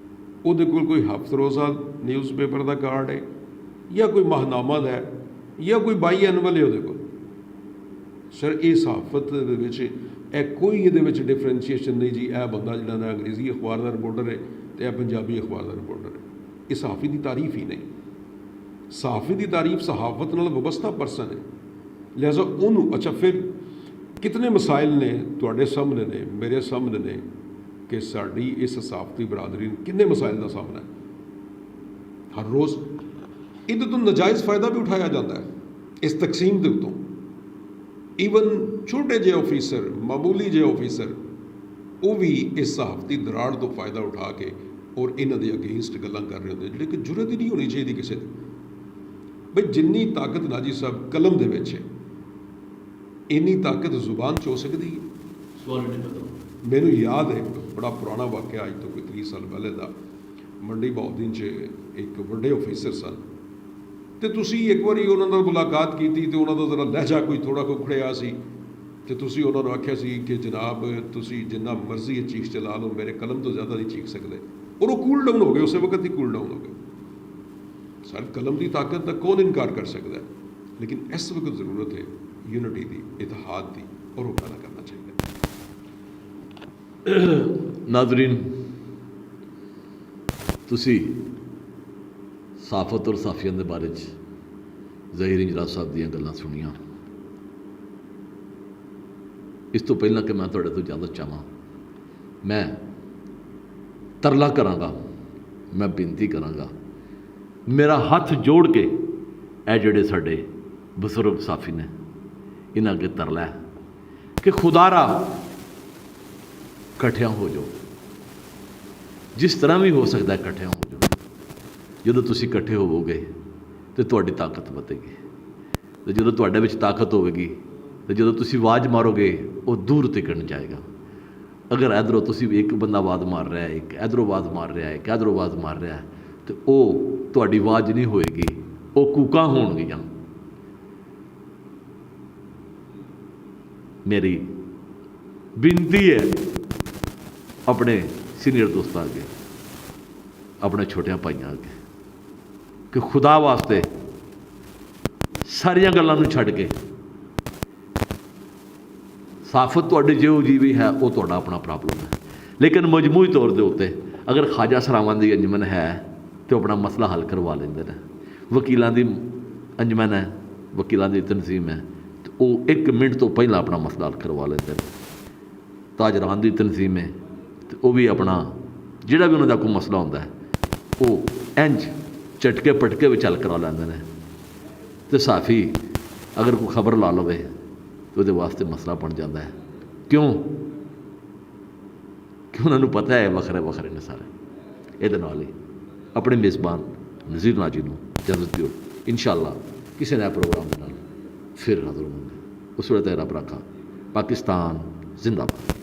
ਉਹਦੇ ਕੋਲ ਕੋਈ ਹਫ਼ਤ ਰੋਜ਼ਾ ਨਿਊਜ਼ਪੇਪਰ ਦਾ ਕਾਰਡ ਹੈ ਜਾਂ ਕੋਈ ਮਾਹਨਾਮਾ ਦਾ ਹੈ ਜਾਂ ਕੋਈ ਬਾਈ ਐਨੂਅਲ ਹੈ ਉਹਦੇ ਕੋਲ। ਸਰ ਇਹ ਸਹਾਫਤ ਦੇ ਵਿੱਚ ਇਹ ਕੋਈ ਇਹਦੇ ਵਿੱਚ ਡਿਫਰੈਂਸ਼ੀਏਸ਼ਨ ਨਹੀਂ ਜੀ, ਇਹ ਬੰਦਾ ਜਿਹੜਾ ਨਾ ਅੰਗਰੇਜ਼ੀ ਅਖਬਾਰ ਦਾ ਰਿਪੋਰਟਰ ਹੈ ਤੇ ਇਹ ਪੰਜਾਬੀ ਅਖਬਾਰ ਦਾ ਰਿਪੋਰਟਰ ਹੈ। ਇਹ ਸਹਾਫੀ ਦੀ ਤਾਰੀਫ ਹੀ ਨਹੀਂ। ਸਹਾਫੀ ਦੀ ਤਾਰੀਫ ਸਹਾਫਤ ਨਾਲ ਵਬਸਤਾ ਪਰਸਨ ਹੈ। ਲਿਹਾਜ਼ਾ ਉਹਨੂੰ ਅੱਛਾ ਫਿਰ ਕਿਤਨੇ ਮਸਾਇਲ ਨੇ ਤੁਹਾਡੇ ਸਾਹਮਣੇ ਨੇ, ਮੇਰੇ ਸਾਹਮਣੇ ਨੇ ਕਿ ਸਾਡੀ ਇਸ ਸਹਾਫਤੀ ਬਰਾਦਰੀ ਨੂੰ ਕਿੰਨੇ ਮਸਾਇਲ ਦਾ ਸਾਹਮਣਾ ਹੈ ਹਰ ਰੋਜ਼। ਇਹਦੇ ਤੋਂ ਨਜਾਇਜ਼ ਫਾਇਦਾ ਵੀ ਉਠਾਇਆ ਜਾਂਦਾ ਹੈ ਇਸ ਤਕਸੀਮ ਦੇ ਉੱਤੋਂ। ਈਵਨ ਛੋਟੇ ਜਿਹੇ ਆਫੀਸਰ, ਮਾਮੂਲੀ ਜਿਹੇ ਆਫੀਸਰ, ਉਹ ਵੀ ਇਸ ਸਹਾਫਤੀ ਦਰਾੜ ਤੋਂ ਫਾਇਦਾ ਉਠਾ ਕੇ ਔਰ ਇਹਨਾਂ ਦੇ ਅਗੇਂਸਟ ਗੱਲਾਂ ਕਰ ਰਹੇ ਹੁੰਦੇ ਜਿਹੜੇ ਕਿ ਜੁਰਤ ਹੀ ਨਹੀਂ ਹੋਣੀ ਚਾਹੀਦੀ ਕਿਸੇ ਦੀ। ਬਈ ਜਿੰਨੀ ਤਾਕਤ ਨਾਜੀ ਸਾਹਿਬ ਕਲਮ ਦੇ ਵਿੱਚ ਹੈ, ਇੰਨੀ ਤਾਕਤ ਜ਼ੁਬਾਨ 'ਚ ਹੋ ਸਕਦੀ ਹੈ। ਸਵਾਲ ਨਹੀਂ ਪਤਾ। ਮੈਨੂੰ ਯਾਦ ਹੈ ਇੱਕ ਬੜਾ ਪੁਰਾਣਾ ਵਾਕਿਆ, ਅੱਜ ਤੋਂ ਕੋਈ 30 ਸਾਲ ਪਹਿਲੇ ਦਾ। ਮੰਡੀ ਬਹਾਉਦੀਨ 'ਚ ਇੱਕ ਵੱਡੇ ਆਫੀਸਰ ਸਨ ਤੇ ਤੁਸੀਂ ਇੱਕ ਵਾਰੀ ਉਹਨਾਂ ਨਾਲ ਮੁਲਾਕਾਤ ਕੀਤੀ ਤੇ ਉਹਨਾਂ ਦਾ ਜ਼ਰਾ ਲਹਿਜਾ ਕੋਈ ਥੋੜ੍ਹਾ ਖੁਖੜਿਆ ਸੀ ਤੇ ਤੁਸੀਂ ਉਹਨਾਂ ਨੂੰ ਆਖਿਆ ਸੀ ਕਿ ਜਨਾਬ ਤੁਸੀਂ ਜਿੰਨਾ ਮਰਜ਼ੀ ਇਹ ਚੀਖ ਚਲਾ ਲਓ, ਮੇਰੇ ਕਲਮ ਤੋਂ ਜ਼ਿਆਦਾ ਨਹੀਂ ਚੀਖ ਸਕਦੇ। ਔਰ ਉਹ ਕੂਲ ਡਾਊਨ ਹੋ ਗਏ, ਉਸੇ ਵਕਤ ਹੀ ਕੂਲ ਡਾਊਨ ਹੋ ਗਏ। ਸਰ ਕਲਮ ਦੀ ਤਾਕਤ ਦਾ ਕੌਣ ਇਨਕਾਰ ਕਰ ਸਕਦਾ ਹੈ, ਲੇਕਿਨ ਇਸ ਵਕਤ ਜ਼ਰੂਰਤ ਹੈ ਯੂਨਿਟੀ ਦੀ, ਇਤਿਹਾਦ ਦੀ, ਔਰ ਉਹ ਪੈਦਾ ਕਰਨਾ ਚਾਹੀਦਾ। ਨਾਜ਼ਰੀਨ, ਤੁਸੀਂ ਸਾਫਤ ਔਰ ਸਾਫੀਆਂ ਦੇ ਬਾਰੇ 'ਚ ਜ਼ਹੀਰ ਇੰਜਰਾ ਸਾਹਿਬ ਦੀਆਂ ਗੱਲਾਂ ਸੁਣੀਆਂ। ਇਸ ਤੋਂ ਪਹਿਲਾਂ ਕਿ ਮੈਂ ਤੁਹਾਡੇ ਤੋਂ ਇਜਾਜ਼ਤ ਚਾਹਾਂ, ਮੈਂ ਤਰਲਾ ਕਰਾਂਗਾ, ਮੈਂ ਬੇਨਤੀ ਕਰਾਂਗਾ, ਮੇਰਾ ਹੱਥ ਜੋੜ ਕੇ ਇਹ ਜਿਹੜੇ ਸਾਡੇ ਬਜ਼ੁਰਗ ਸਾਫੀ ਨੇ ਇਹਨਾਂ ਅੱਗੇ ਤਰਲਾ ਹੈ ਕਿ ਖੁਦਾਰਾ ਇਕੱਠਿਆਂ ਹੋ ਜਾਓ, ਜਿਸ ਤਰ੍ਹਾਂ ਵੀ ਹੋ ਸਕਦਾ ਇਕੱਠਿਆਂ ਹੋ ਜਾਓ। ਜਦੋਂ ਤੁਸੀਂ ਇਕੱਠੇ ਹੋਵੋਗੇ ਤੇ ਤੁਹਾਡੀ ਤਾਕਤ ਵਧੇਗੀ, ਤੇ ਜਦੋਂ ਤੁਹਾਡੇ ਵਿੱਚ ਤਾਕਤ ਹੋਵੇਗੀ ਤੇ ਜਦੋਂ ਤੁਸੀਂ ਆਵਾਜ਼ ਮਾਰੋਗੇ ਉਹ ਦੂਰ ਤੱਕ ਜਾਏਗਾ। ਅਗਰ ਇੱਧਰੋਂ ਤੁਸੀਂ ਇੱਕ ਬੰਦਾ ਆਵਾਜ਼ ਮਾਰ ਰਿਹਾ ਹੈ, ਇੱਕ ਇੱਧਰੋਂ ਆਵਾਜ਼ ਮਾਰ ਰਿਹਾ ਹੈ, ਇੱਕ ਇੱਧਰੋਂ ਆਵਾਜ਼ ਮਾਰ ਰਿਹਾ ਹੈ, ਤੇ ਉਹ ਤੁਹਾਡੀ ਆਵਾਜ਼ ਨਹੀਂ ਹੋਏਗੀ, ਉਹ ਕੂਕਾਂ ਹੋਣਗੀਆਂ। ਮੇਰੀ ਬੇਨਤੀ ਹੈ ਆਪਣੇ ਸੀਨੀਅਰ ਦੋਸਤਾਂ ਅੱਗੇ, ਆਪਣੇ ਛੋਟਿਆਂ ਭਾਈਆਂ ਅੱਗੇ, ਕਿ ਖੁਦਾ ਵਾਸਤੇ ਸਾਰੀਆਂ ਗੱਲਾਂ ਨੂੰ ਛੱਡ ਕੇ ਸਾਫਤ ਤੁਹਾਡੀ ਜਿਹੋ ਜੀ ਵੀ ਹੈ ਉਹ ਤੁਹਾਡਾ ਆਪਣਾ ਪ੍ਰੋਬਲਮ ਹੈ, ਲੇਕਿਨ ਮਜਮੂਈ ਤੌਰ ਦੇ ਉੱਤੇ ਅਗਰ ਖਾਜਾ ਸਰਾਵਾਂ ਦੀ ਅੰਜਮਨ ਹੈ ਤਾਂ ਆਪਣਾ ਮਸਲਾ ਹੱਲ ਕਰਵਾ ਲੈਂਦੇ ਨੇ। ਵਕੀਲਾਂ ਦੀ ਅੰਜਮਨ ਹੈ, ਵਕੀਲਾਂ ਦੀ ਤਨਜ਼ੀਮ ਹੈ, ਤੇ ਉਹ 1 ਮਿੰਟ ਤੋਂ ਪਹਿਲਾਂ ਆਪਣਾ ਮਸਲਾ ਹੱਲ ਕਰਵਾ ਲੈਂਦੇ ਨੇ। ਤਾਜਰਾਨ ਦੀ ਤਨਜ਼ੀਮ ਹੈ ਤੇ ਉਹ ਵੀ ਆਪਣਾ ਜਿਹੜਾ ਵੀ ਉਹਨਾਂ ਦਾ ਕੋਈ ਮਸਲਾ ਹੁੰਦਾ ਹੈ ਉਹ ਇੰਝ ਝਟਕੇ ਪਟਕੇ ਵਿੱਚ ਹੱਲ ਕਰਵਾ ਲੈਂਦੇ ਨੇ। ਤੇ ਸਾਫੀ ਅਗਰ ਕੋਈ ਖਬਰ ਲਾ ਲਵੇ ਤਾਂ ਉਹਦੇ ਵਾਸਤੇ ਮਸਲਾ ਬਣ ਜਾਂਦਾ ਹੈ। ਕਿਉਂ ਕਿ ਉਹਨਾਂ ਨੂੰ ਪਤਾ ਹੈ ਵੱਖਰੇ ਵੱਖਰੇ ਨੇ ਸਾਰੇ। ਇਹਦੇ ਨਾਲ ਹੀ ਆਪਣੇ ਮੇਜ਼ਬਾਨ ਨਜ਼ੀਰ ਨਾਜੀ ਨੂੰ ਇਜਾਜ਼ਤ ਦਿਓ। ਇਨਸ਼ਾਅੱਲਾ ਕਿਸੇ ਨਏ ਪ੍ਰੋਗਰਾਮ ਦੇ ਨਾਲ ਫਿਰ ਹਾਜ਼ਰ ਹੋਵਾਂਗੇ। ਉਸ ਵੇਲੇ ਤੱਕ ਰੱਬ ਰਾਖਾ। ਪਾਕਿਸਤਾਨ ਜ਼ਿੰਦਾਬਾਦ।